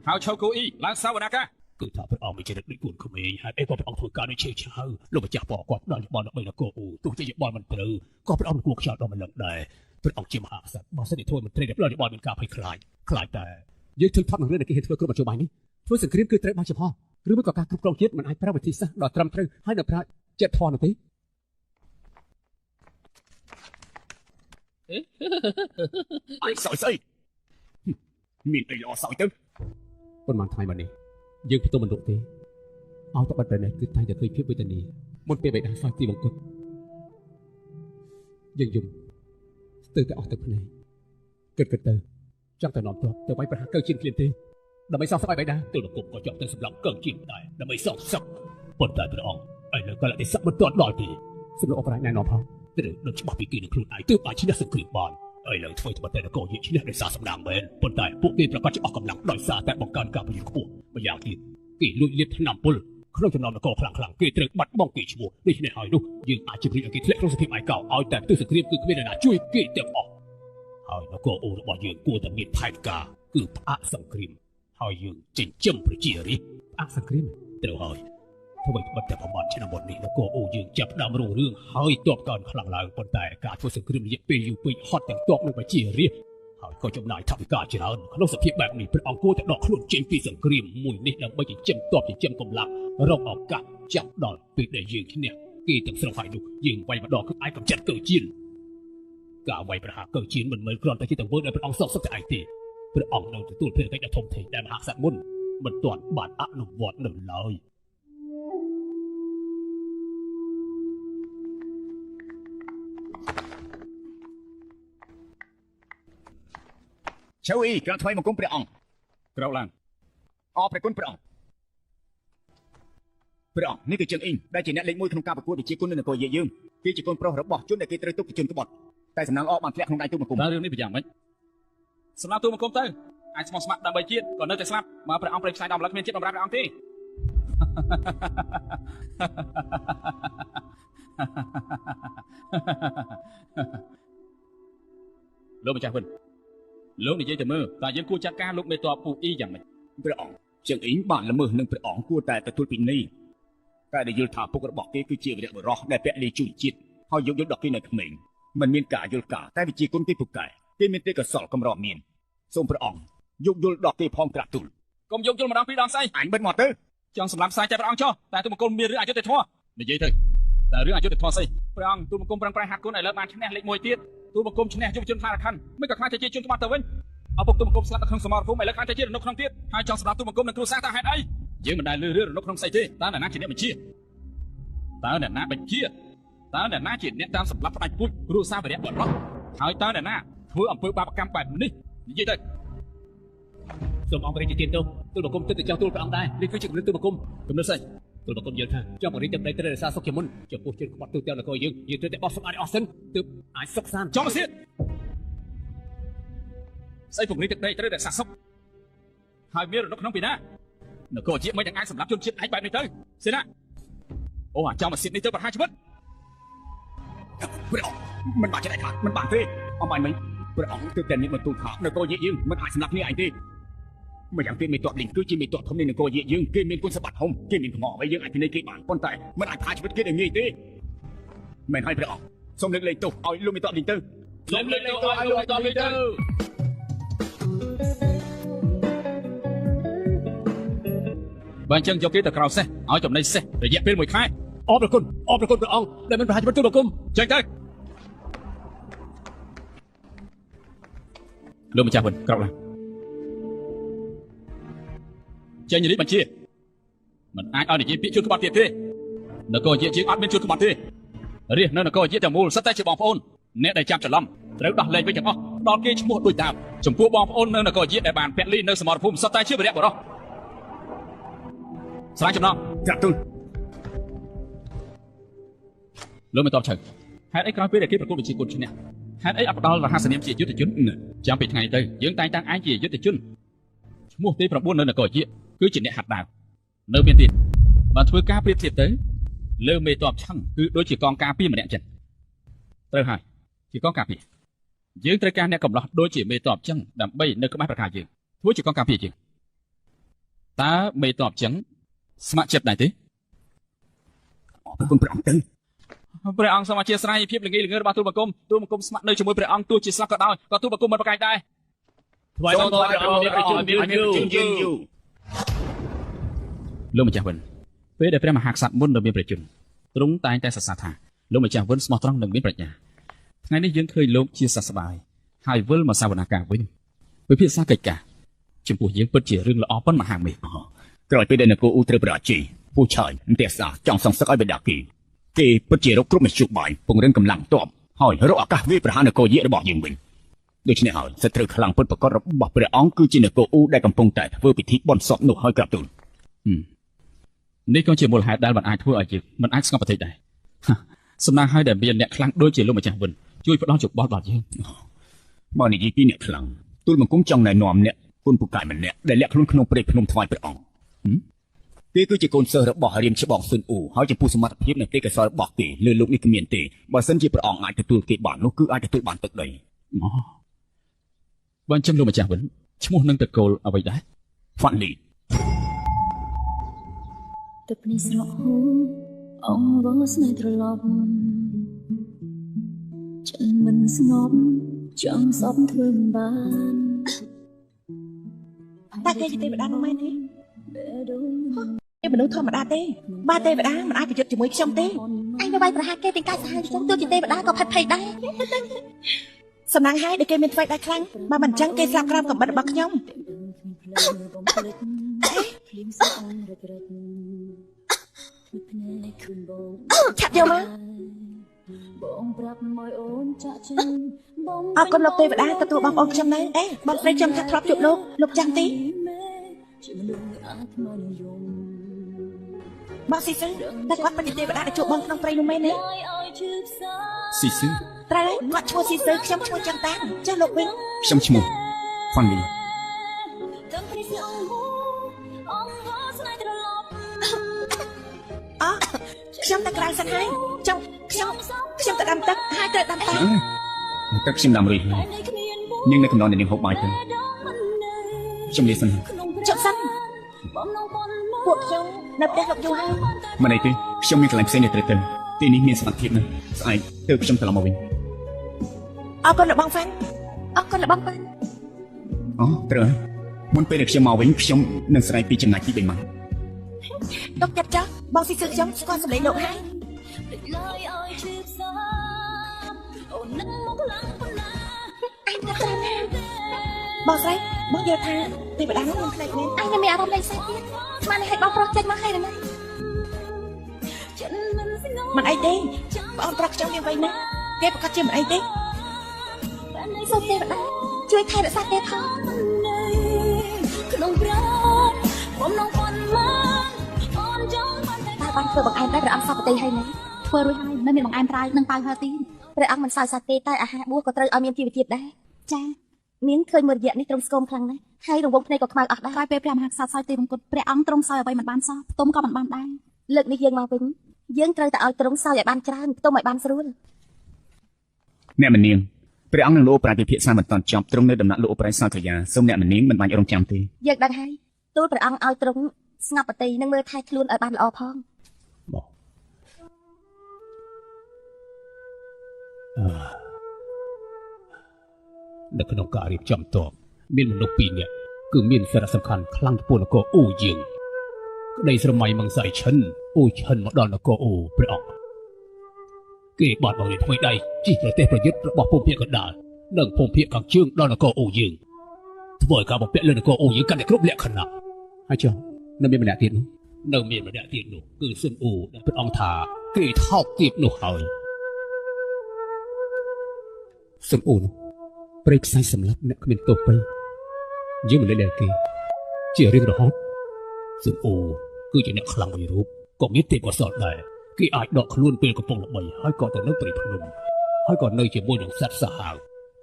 ហៅឈរកូអ៊ីឡើងសវនាការ គឺថាព្រះអង្គមានចរិតដូចគួនក្មេងហើយអីក៏ព្រះអង្គធ្វើការដូចឆេវឆាវលោកម្ចាស់ប៉ោះគាត់ដល់យោបល់ដើម្បីនគរអូទោះជាយោបល់មិនត្រូវក៏ព្រះអង្គគួរខ្យល់ដល់មិនលឹងដែរព្រះអង្គជាមហាក្សត្របើសិនជាធ្វើមន្ត្រីដែលផ្ដល់យោបល់មានការភ័យខ្លាចតែយើងឃើញថានឹងរឿងដែលគេហ៊ានធ្វើគ្រប់មធ្យោបាយនេះធ្វើសង្គ្រាមគឺត្រូវបានចំហឬមួយក៏ការគ្រប់គ្រងជាតិមិនអាចប្រើវិធីសាស្ត្រដ៏ត្រឹមត្រូវហើយនៅប្រើចិត្តធម៌នោះទេ អីសោយស្អីមានអីល្អសោយទៅ ប៉ុន្មានថ្ងៃមកនេះយើងពិតមិនរកទេឲ្យតែបាត់ទៅនេះគឺតែតែឃើញភាពវេទនាមុនពេលបេដាសោយទីបង្គត់យើងយំស្ទើរតែអស់ទឹកភ្នែកគិតទៅចង់ទៅនាំទ័ពទៅវាយប្រហារកើជៀនភ្លាមទេដើម្បីសងសឹកឲ្យបេដាទូលបង្គំក៏ចង់ទៅសម្លាប់កើជៀនដែរដើម្បីសងសឹកប៉ុន្តែព្រះអង្គឥឡូវក៏តែសឹកមិនទាន់ដល់ទេសម្រាប់អបរាជណែនាំផងត្រូវដឹងច្បាស់ពីគេនឹងខ្លួនឯងទើបអាចឈ្នះសង្គ្រាមបានឥឡូវធ្វើតែនគរយាកឈ្នះដោយសារសម្ដាងមែនប៉ុន្តែពួកគេប្រកាសជាអស់កម្លាំងដោយសារតែបង្កើនការប្រយុទ្ធខ្ពស់ម្យ៉ាងទៀតគេលួចលាបថ្នាំពុលក្នុងចំណោមនគរខ្លាំងគេត្រូវបាត់បង់គេឈ្មោះដូច្នេះហើយនោះយើងអាចជំរុញឲ្យគេធ្លាក់ក្នុងសភាពឯកោឲ្យតែទស្សនសង្គ្រាមគឺគ្មានអ្នកណាជួយគេទាំងអស់ហើយនគរអូរបស់យើងគួរតែមានផែនការគឺផ្អាកសង្គ្រាមហើយយើងចិញ្ចឹមប្រជារាស្ត្រផ្អាកសង្គ្រាមត្រូវហើយធ្វើឲ្យបាត់តែប្រមាណឆ្នាំមុននេះនគរអូយើងចាប់ផ្ដើមរុងរឿងហើយទ័ពកើនខ្លាំងឡើងប៉ុន្តែការធ្វើសង្គ្រាមរយៈពេលយូរពេកហត់ទាំងទ័ពនិងប្រជារាស្ត្រហើយក៏ចំណាយថវិកាច្រើនក្នុងសភាពបែបនេះព្រះអង្គគួរតែដកខ្លួនចេញពីសង្គ្រាមមួយនេះដើម្បីចិញ្ចឹមទ័ពចិញ្ចឹមកម្លាំងរកឱកាសចាប់ដល់ពេលដែលយើងឈ្នះគេទាំងស្រុងហើយនោះយើងវាយម្ដងគឺអាចកម្ចាត់កើជៀនការវាយប្រហារកើជៀនមិនមែនគ្រាន់តែជាទង្វើដែលព្រះអង្គសោកសឹកតែឯងទេព្រះអង្គនៅទទួលភារកិច្ចដ៏ធំធេងដែលមហាក្សត្រមុនមិនទាន់បានអនុវត្តនៅឡើយ ឈៅអ៊ីក្រថ្មីមកគុំព្រះអង្គ ក្រោកឡើង អរព្រះគុណព្រះអង្គព្រះអង្គនេះគឺជើងអ៊ីងដែលជាអ្នកលេខ1ក្នុងការប្រកួតវិជាគុណនៅនគរយាយើងគេជាកូនប្រុសរបស់ជនដែលគេត្រូវទុកជាជនក្បត់តែសំណាងអបានធ្លាក់ក្នុងដៃទូមកគុំ តើរឿងនេះវាយ៉ាងម៉េចសម្រាប់ទូមកគុំទៅអាចស្មោះស្ម័គ្រដើម្បីជាតិក៏នៅតែស្លាប់បើព្រះអង្គប្រេកផ្សាយដល់ម្លឹកគ្មានជាតិបំរើព្រះអង្គទេ លោកម្ចាស់វិនលោកនិយាយទៅមើលតើយើងគួរចាត់ការលោកមេតបពូអ៊ីយ៉ាងម៉េច ព្រះអង្គជើងអ៊ីងបានល្មើសនឹងព្រះអង្គគួរតែទទួលពិន័យតែដែលយល់ថាពុករបស់គេគឺជាវីរៈបុរសដែលពលីជួយជាតិហើយយកដល់គេនៅក្មេងមិនមានការយល់ការតែវិជាគុណគេពូកែគេមានទេកសលកម្រមានសូមព្រះអង្គយកយល់ដល់គេផងក្រាបទូល កុំយកយល់ម្ដងពីរដងស្អី អញបិទមកទៅ ចង់សម្លាប់ខ្សែចិត្តព្រះអង្គចុះតែទូមកគុំមានរឿងអយុត្តិធម៌និយាយទៅតែរឿងអយុត្តិធម៌ស្អីព្រះអង្គទូមកគុំប្រឹងប្រែងហាត់គុណឲ្យលើបានឈ្នះលេខ1ទៀតទូមកគុំឈ្នះយុវជនខ្លារខណ្ឌមិនក៏ខ្លាចតែជាជនក្បត់ទៅវិញឪពុកទូមកគុំស្លាប់នៅក្នុងសមរភូមិឥឡូវខ្លាចតែជារនុកក្នុងទៀតហើយចង់សម្លាប់ទូមកគុំនឹងគ្រួសារតើហេតុអីយើងមិនដែលលឺរឿងរនុកក្នុងស្អីទេតើអ្នកណាជាអ្នកបញ្ជាតើអ្នកណាបញ្ជាតើអ្នកណាជាអ្នកតាមសម្លាប់ផ្ដាច់ពូជគ្រួសារវីរៈបុរសហើយតើអ្នកណាធ្វើអំពើបាបកម្មបែបនេះនិយាយទៅសូមអង្គរាជទានទូលបង្គំទឹកទៅចោះទូលព្រះអង្គដែរនេះគឺជាគំនិតទូលបង្គំគំនិតស្អីទូលបង្គំយល់ថាចង់បង្រៀនទឹកដីត្រូវរក្សាសុខជាមុនចំពោះជនក្បត់ទូទាំងនគរយើងត្រូវតែបោះសម្អាតឲ្យអស់សិនទើបអាចសុខសាន្តចង់មកទៀតស្អីពង្រីកទឹកដីត្រូវតែរក្សាសុខហើយមានរនុកក្នុងពីណានគរជាតិមិនទាំងអាចសម្រាប់ជនជាតិឯងបែបនេះទៅសេណាអូអាចង់មកស៊ីនេះទៅប្រហារជីវិត ព្រះអង្គមិនបានចិត្តឯខាត់មិនបានទេអមបាញ់មិញព្រះអង្គទើបតែនិយាយមកទូលថានគរយាយើងមិនអាចសម្លាប់គ្នាឯងទេមិនយ៉ាងទៀតមេតបលីងគឺជាមេតបធំនៃនគរយាយើងគេមានគុណសម្បត្តិធំគេមានថ្មអ្វីយើងអាចពិន័យគេបានប៉ុន្តែមិនអាចផាជីវិតគេដោយងាយទេមិនហើយព្រះអង្គសូមលើកលែងទោសឲ្យលោកមេតបលីងទៅ សូមលើកលែងទោសឲ្យលោកមេតបលីងទៅបើអញ្ចឹងយកគេទៅក្រៅសេះឲ្យចំណេញសេះរយៈពេល1ខែអរព្រះគុណព្រះអង្គដែលមិនប្រហារជីវិតទូលបង្គំចេញទៅលោកម្ចាស់វិនក្រោកឡើងចេញនេះបញ្ជាមិនអាចឲ្យនិយាយពាក្យជួនក្បត់ទៀតទេនគរយាជាអត់មានជួនក្បត់ទេរាជនៅនគរយាទាំងមូលសិតតែជាបងប្អូនអ្នកដែលចាប់ច្រឡំត្រូវដោះលែងវិញទាំងអស់ដល់គេឈ្មោះដូចតាមចំពោះបងប្អូននៅនគរយាដែលបានពលីនៅសមរភូមិសិតតែជាវីរៈបុរសស្រាយចំណង ក្រាបទូល លោកមិនតបឆៅហេតុអីក្រោយពេលដែលគេប្រកួតវិជាគុណឈ្នះហេតុអីអត់ផ្ដល់រហស្សនាមជាយុទ្ធជនចាំពីថ្ងៃទៅយើងតែងតាំងឯងជាយុទ្ធជនឈ្មោះទី9នៅនគរជាតិគឺជាអ្នកហាត់ដាវនៅមានទៀតបើធ្វើការប្រៀបធៀបទៅលើមេតបឆឹងគឺដូចជាកងការពារម្នាក់ចឹងត្រូវហើយជាកងការពារយើងត្រូវការអ្នកកំឡោះដូចជាមេតបចឹងដើម្បីនៅក្បែរប្រការយើងធ្វើជាកងការពារយើងតើមេតបចឹងស្ម័គ្រចិត្តដែរទេ អរគុណព្រះអង្គទៅ ព្រះអង្គសូមអធិស្ឋានភាពល្ងីល្ងើរបស់ទូលបង្គំស្ម័គ្រនៅជាមួយព្រះអង្គទោះជាស្លាប់ក៏ដោយក៏ទូលបង្គំមិនប្រកែកដែរថ្វាយបង្គំព្រះអង្គមានប្រជុំយើងយូរលោកម្ចាស់វិនពេលដែលព្រះមហាក្សត្រមុននៅមានប្រជុំទ្រង់តែងតែសរសើរថាលោកម្ចាស់វិនស្មោះត្រង់និងមានប្រាជ្ញាថ្ងៃនេះយើងឃើញលោកជាសះស្បើយហើយវិលមកសវនាការវិញវិភាសាកិច្ចការចំពោះយើងពិតជារឿងល្អប៉ុនមហាមេក្រោយពេលដែលនគរអ៊ូត្រូវប្រជ័យពូឆើយអន្តរសាចង់សងសឹកឲ្យបិតាគេពិតជារកគ្រប់មជ្ឈបាយពង្រឹងកម្លាំងទ័ពហើយរកឱកាសវាប្រហារនគរយារបស់យើងវិញដូច្នេះហើយសត្រូវខ្លាំងពិតប្រកបរបស់ព្រះអង្គគឺជានគរអ៊ូដែលកំពុងតែធ្វើពិធីបន់សពនោះឲ្យក្រាបទូល នេះក៏ជាមូលហេតុដែលមិនអាចធ្វើឲ្យយើងមិនអាចស្ងប់បន្តិចដែរសំណាងឲ្យដែលមានអ្នកខ្លាំងដូចជាលោកម្ចាស់វិនជួយផ្ដល់យោបល់ដល់យើង បើនិយាយពីអ្នកខ្លាំងទូលបង្គំចង់ណែនាំអ្នកគុណពូកែម្នាក់ដែលលាក់ខ្លួនក្នុងព្រៃភ្នំថ្វាយព្រះអង្គគេគឺជាកូនសិស្សរបស់រាមច្បងស៊ុនអ៊ូហើយចំពោះសមត្ថភាពនៃទេកសលរបស់គេលើលោកនេះគ្មានទេបើសិនជាព្រះអង្គអាចទទួលគេបាននោះគឺអាចទទួលបានទឹកដីបើអញ្ចឹងលោកម្ចាស់វិនឈ្មោះនឹងតកូលអ្វីដែរ ហ្វាន់លី ទឹកនេះស្រក់ហូរអងវងស្នេហ៍ត្រឡប់ចិត្តមិនស្ងប់ចង់សពធ្វើមិនបាន តែគេជាទេវតានោះមែនទេគេមនុស្សធម្មតាទេបើទេវតាមិនអាចប្រយុទ្ធជាមួយខ្ញុំទេអញទៅវាយប្រហារគេទាំងកាយសាហាវចឹងទោះជាទេវតាក៏ផិតភ័យដែរសំណាងហើយដែលគេមានថ្មីដែរខ្លាំងបើមិនអញ្ចឹងគេស្លាប់ក្រោមកំបិតរបស់ខ្ញុំឆាប់យកមក បងប្រាប់មកអូនចាក់ចេញ អរគុណលោកទេវតាទទួលបងប្អូនខ្ញុំនៅអេបងស្រីខ្ញុំថាធ្លាប់ជួបលោកចាំទីបងស៊ីស៊ឺតែគាត់เป็นទេវតាដែលជួបបងក្នុងព្រៃនោះមែនទេ ស៊ីស៊ឺ ត្រូវហើយគាត់ឈ្មោះស៊ីស៊ឺខ្ញុំឈ្មោះចាំតាំងចាស់លោកវិញ ខ្ញុំឈ្មោះផាន់លី អូខ្ញុំតែក្រៅសិនហើយខ្ញុំទៅដាំទឹកហើយត្រូវដាំតាម ទឹកខ្ញុំដាំរួចហើយនាងនៅកំណត់នាងហូបបាយទៅខ្ញុំលាសិនហើយ ចុះសិនពួកខ្ញុំនៅផ្ទះលោកយូរហើយ មិនអីទេខ្ញុំមានកន្លែងផ្សេងនេះត្រូវទៅទីនេះមានសុវត្ថិភាពណាស់ស្អែកទើបខ្ញុំត្រឡប់មកវិញ អរគុណលោកបងហ្វាន់អរគុណលោកបងហ្វាន់ អូត្រូវហើយមុនពេលដែលខ្ញុំមកវិញខ្ញុំនឹងស្រែកពីចំណាច់ទី3ម៉ាត់ ទុកចិត្តចាស់បងស៊ីស៊ឺខ្ញុំស្គាល់សម្លេងលោកហើយបងស្រីបងយល់ថាទេវតានោះមានផ្លេចមែនអញមានអារម្មណ៍លេងសើចទៀតស្មានឲ្យបងប្រុសចេញមកហើយណាមិនអីទេបងប្រុសខ្ញុំមានវ័យណាស់គេប្រកាសជាមិនអីទេសូមទេវតាជួយថែរក្សាទេផងក្នុងប្រាបំណងប៉ុនមកអូនចង់បានតែបានធ្វើបង្អែមតែព្រះអង្គសពតិហើយណាធ្វើរួចហើយនៅមានបង្អែមត្រាវនឹងប៉ៅហើទីព្រះអង្គមិនសើចសាច់ទេតែអាហារបួសក៏ត្រូវឲ្យមានជីវជាតិដែរចាមានឃើញមួយរយៈនេះត្រង់ស្គមខ្លាំងណាស់ហើយរង្វង់ភ្នែកក៏ខ្មៅអស់ដែរហើយពេលព្រះមហាក្សត្រសោយទេវង្គតព្រះអង្គទ្រង់សោយអ្វីមិនបានសោះផ្ទុំក៏មិនបានដែរលើកនេះយើងមកវិញយើងត្រូវតែឲ្យទ្រង់សោយឲ្យបានច្រើនផ្ទុំឲ្យបានស្រួល អ្នកមនាងព្រះអង្គនឹងលោកប្រាជ្ញពិភាក្សាមិនតាន់ចប់ទ្រង់នៅដំណាក់លោកប្រាជ្ញសោកយាសូមអ្នកមនាងមិនបាច់រងចាំទេ យើងដឹងហើយទូលព្រះអង្គឲ្យទ្រង់ស្ងប់ប្រតិនឹងមើលថែខ្លួនឲ្យបានល្អផង នៅក្នុងការរៀបចំតបមានមនុស្សពីរនាក់គឺមានសារៈសំខាន់ខ្លាំងចំពោះនគរអូយើងក្តីស្រមៃមង្សៃឈិនអូឈិនមកដល់នគរអូព្រះអង្គគេបានបង្រៀនថ្មីដៃជិះប្រទេសប្រយុទ្ធរបស់ភូមិភាគកណ្ដាលនិងភូមិភាគខាងជើងដល់នគរអូយើងធ្វើឲ្យការបំពាក់លើនគរអូយើងកាន់តែគ្រប់លក្ខណៈហើយចុះនៅមានម្នាក់ទៀតនោះនៅមានម្នាក់ទៀតនោះគឺស៊ុនអូដែលព្រះអង្គថាគេថោកទាបនោះហើយស៊ុនអូនោះ ព្រៃផ្សាយសម្រាប់អ្នកគ្មានទោសពេកយើងមិនលេងគេជារៀងរហូតស៊ុនអូគឺជាអ្នកខ្លាំងមួយរូបក៏មានទេពកោសល្យដែរគេអាចដកខ្លួនពេលកំពុងល្បីហើយក៏ទៅនៅព្រៃភ្នំហើយក៏នៅជាមួយនឹងសត្វសាហាវ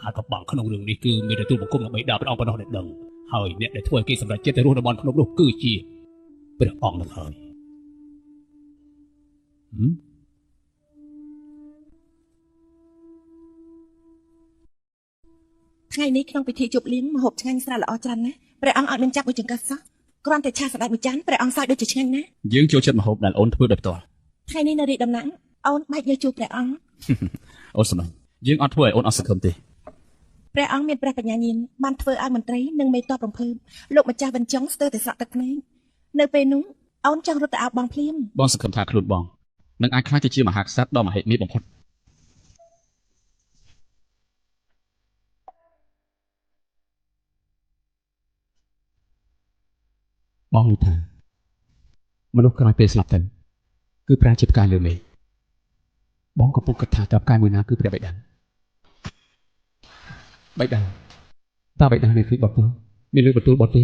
ហើយក៏បាំងក្នុងរឿងនេះគឺមានទទួលបង្គំដើម្បីដាក់ព្រះអង្គប៉ុណ្ណោះដែលដឹងហើយអ្នកដែលធ្វើឲ្យគេសម្រេចចិត្តទៅរស់នៅបានភ្នំនោះគឺជាព្រះអង្គនឹងហើយ ថ្ងៃនេះក្នុងពិធីជប់លៀងមហូបឆ្ងាញ់ស្រាល្អច្រើនណាស់ព្រះអង្គអត់មានចាប់មួយចង្កឹះសោះគ្រាន់តែឆាសណ្ដែកមួយចានព្រះអង្គសើចដូចជាឆ្ងាញ់ណាស់ យើងចូលចិត្តម្ហូបដែលអូនធ្វើដោយផ្ទាល់ ថ្ងៃនេះនៅរាជដំណាក់អូនបែកយកជួបព្រះអង្គ អូនសម្លាញ់យើងអត់ធ្វើឲ្យអូនអត់សង្ឃឹមទេ ព្រះអង្គមានព្រះបញ្ញាញាណបានធ្វើឲ្យមន្ត្រីនិងមេតបរំភើបលោកម្ចាស់វិនចុងស្ទើរតែស្រក់ទឹកភ្នែកនៅពេលនោះអូនចង់រត់ទៅអោបបងភ្លាម បងសង្ឃឹមថាខ្លួនបងនឹងអាចខ្លាចទៅជាមហាក្សត្រដ៏មហិមាបំផុត បងនិយាយថាមនុស្សក្រោយពេលស្លាប់ទៅគឺប្រាជាផ្កាយលើមេឃបងក៏ពុកគិតថាតើផ្កាយមួយណាគឺព្រះបិតាបិតាតើបិតានេះគឺបទមានលើបន្ទូលបទទេ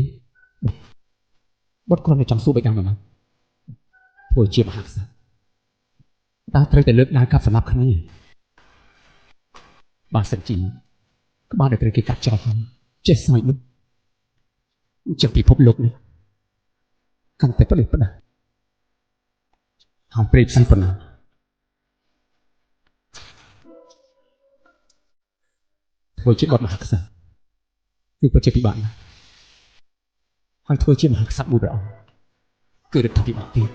បទគ្រាន់តែចង់សួរបិតាមកធ្វើជាមហាក្សត្រតើត្រូវតែលើកដៃកាប់សម្លាប់គ្នាបាទសិនជីក្បាលដែលត្រូវគេកាត់ចោលចេះសោយនោះចឹងពិភពលោកនេះ កាន់តែប្រទេសប្រដាហៅព្រៃផ្សាយប៉ុណ្ណាធ្វើជាបទមហាក្សត្រគឺពិតជាពិបាកណាស់ហើយធ្វើជាមហាក្សត្រមួយព្រះអង្គគឺរដ្ឋាភិបាលទៀត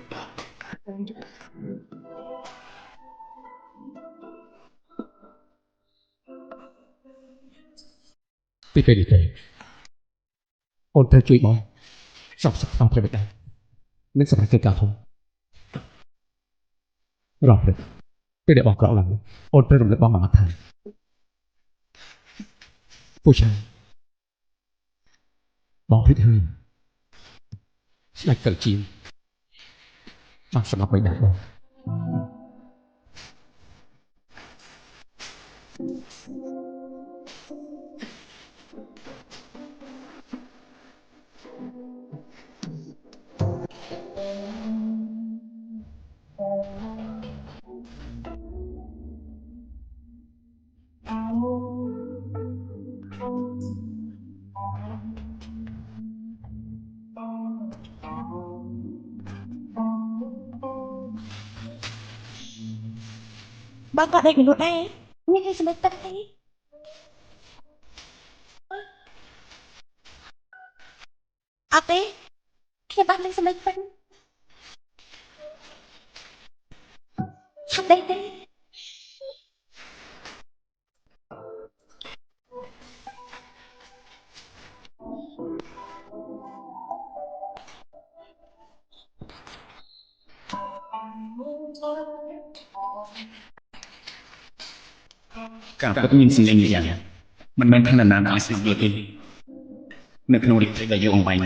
ពីពេលនេះទៅអូនត្រូវជួយបងសពសពព្រះបិតា នឹងសម្រាប់កិច្ចការធំរកព្រឹកពេលដែលបងក្រោកឡើងអូនត្រូវរំលឹកបងមកថាពូចាបងភ្លេចហើយស្ដេចកលជាបានសម្រាប់បិតាបង អ បងក៏ដេកមនុស្សដែរនេះគេសម្រាប់ទឹកទេអត់ទេខ្ញុំបានលេងសម្រាប់ពេញឆាប់ដេកទេការពិតមានសម្លេងយ៉ាងមិនមែនថានរណាអាចស្ដាប់យកទេនៅក្នុងរីករាយដែលយើងអង្វែង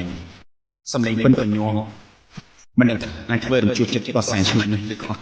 សម្លេងពិនញ័រមិនដឹងថាអាចធ្វើរំជួសចិត្តដ៏សែនឆ្ងាញ់នេះឬក៏អត់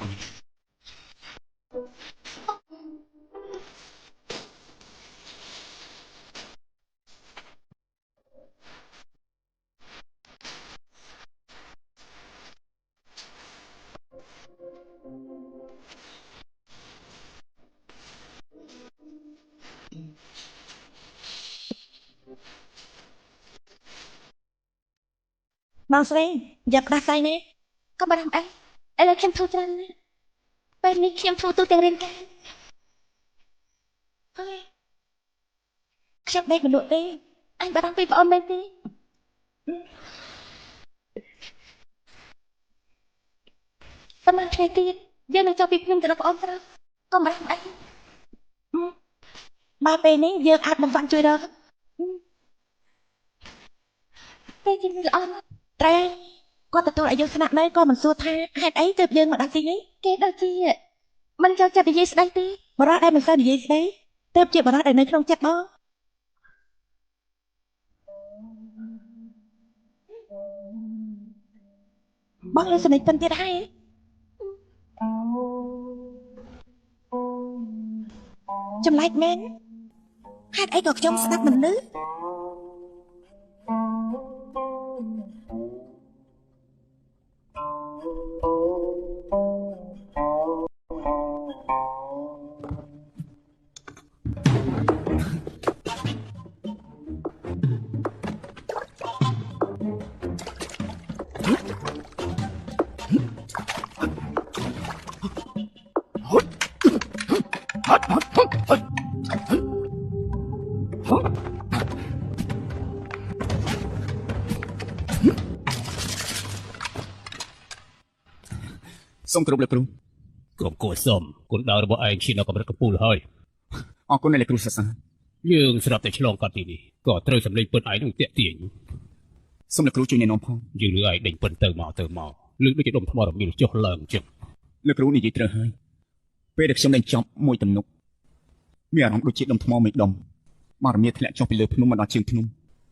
បងស្រីយកក្តារស្អីនេះក៏បារម្ភអីឥឡូវខ្ញុំធូរច្រើនណាស់ពេលនេះខ្ញុំធូរទូទាំងរាងកាយហើយខ្ញុំដេកមិនលក់ទេអញបារម្ភពីប្អូនមែនទេប៉ុន្មានថ្ងៃទៀតយើងនឹងចូលពីខ្ញុំទៅរកប្អូនត្រូវក៏បារម្ភអីបើពេលនេះយើងអាចមិនបានជួយរកពេលជាល្អណាស់ត្រូវគាត់ទទួលឲ្យយើងស្នាក់នៅក៏មិនសួរថាហេតុអីទើបយើងមកដល់ទីនេះគេដូចជាមិនចូលចិត្តនិយាយស្ដីទេបរិបទដែលមិនសូវនិយាយស្ដីទើបជាបរិបទដែលនៅក្នុងចិត្តបងលើសនិទ្ធពិនទៀតហើយចម្លែកមែនហេតុអីក៏ខ្ញុំស្ដាប់មិនឮសូមគោរពលោកគ្រូក្រុមគួរសមគុណដៅរបស់ឯងឈានដល់កម្រិតកំពូលហើយអរគុណអ្នកគ្រូសាស្ត្រាយើងស្រាប់តែឆ្លងកាត់ទីនេះក៏ត្រូវសម្លេងពិនឯងនឹងតាក់ទាញសូមលោកគ្រូជួយណែនាំផងយើងលឺឯងដេញពិនទៅមកលឺដូចជាដុំថ្មរមៀលចុះឡើងអញ្ចឹងលោកគ្រូនិយាយត្រូវហើយពេលដែលខ្ញុំលេងចប់មួយទំនុកមានអារម្មណ៍ដូចជាដុំថ្មមួយដុំមករមៀលធ្លាក់ចុះពីលើភ្នំមកដល់ជើងភ្នំ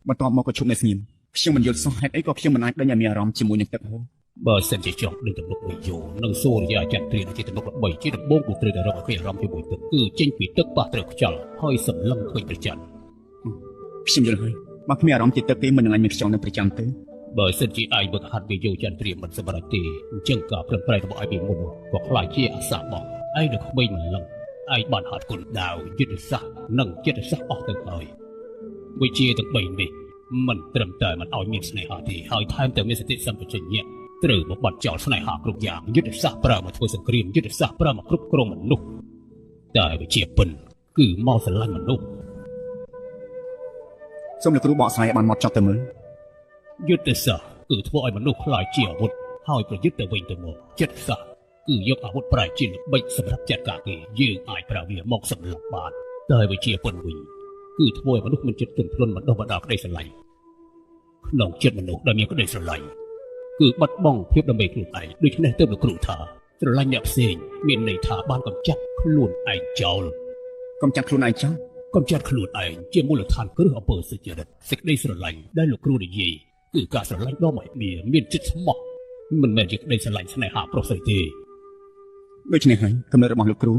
បន្ទាប់មកក៏ឈប់នៅស្ងៀមខ្ញុំមិនយល់សោះហេតុអីក៏ខ្ញុំមិនអាចដេញឲ្យមានអារម្មណ៍ជាមួយនឹងទឹកហូរបើសិនជាចង់ដេញទំនុកមួយយោនឹងសូរិយាចាត់ត្រៀមជាទំនុកល្បីជាដំបូងគូត្រូវតែរកឲ្យអារម្មណ៍ជាមួយទឹកគឺចេញពីទឹកប៉ះត្រូវខ្យល់ហើយសម្លឹងឃើញព្រះច័ន្ទខ្ញុំយល់ហើយបើគ្មានអារម្មណ៍ជាទឹកទេមិននឹងអាចមានខ្យល់នៅព្រះច័ន្ទទេបើសិនជាឯងបើហាត់វាយោចាត់ត្រៀមមិនសម្រេចទេអញ្ចឹងការប្រឹងប្រែងរបស់ឯងពីមុនក៏ខ្លាចជាអាសាបោះឯងនៅក្មេងមិនលឹងឯងបានហាត់គុណដាវយុទ្ធសាស្ត្រនិងចិត្តសាស្ត្រអស់ទៅហើយវិជាទាំង3នេះមិនត្រឹមតែមិនឲ្យមានស្នេហាទេហើយថែមទាំងមានសតិសម្បជញ្ញៈត្រូវមកបាត់ចោលស្នេហាគ្រប់យ៉ាងយុទ្ធសាស្ត្រប្រើមកធ្វើសង្គ្រាមយុទ្ធសាស្ត្រប្រើមកគ្រប់គ្រងមនុស្សតែវិជាពិនគឺមកស្រឡាញ់មនុស្សសូមលោកគ្រូបកស្រាយឲ្យបានមកចប់ទៅមើលយុទ្ធសាស្ត្រគឺធ្វើឲ្យមនុស្សខ្លាចជាអាវុធហើយប្រយុទ្ធទៅវិញទៅមកចិត្តសាស្ត្រគឺយកអាវុធប្រែជាល្បិចសម្រាប់ចាត់ការគេយើងអាចប្រើវាមកសម្លាប់បានតែវិជាពិនវិញគឺធ្វើឲ្យមនុស្សមានចិត្តទន់ភ្លន់បណ្ដោះបណ្ដាលក្តីស្រឡាញ់ក្នុងចិត្តមនុស្សដែលមានក្តីស្រឡាញ់គឺបាត់បង់ភាពដើម្បីខ្លួនឯងដូច្នេះទើបលោកគ្រូថាស្រឡាញ់អ្នកផ្សេងមានន័យថាបានកំចាត់ខ្លួនឯងចោលកំចាត់ខ្លួនឯងចោលកំចាត់ខ្លួនឯងជាមូលដ្ឋានគ្រឹះអំពើសុចរិតសេចក្តីស្រឡាញ់ដែលលោកគ្រូនិយាយគឺការស្រឡាញ់ដ៏មហិមាមានចិត្តស្មោះមិនមែនជាក្តីស្រឡាញ់ស្នេហាប្រុសស្រីទេដូច្នេះហើយគំនិតរបស់លោកគ្រូ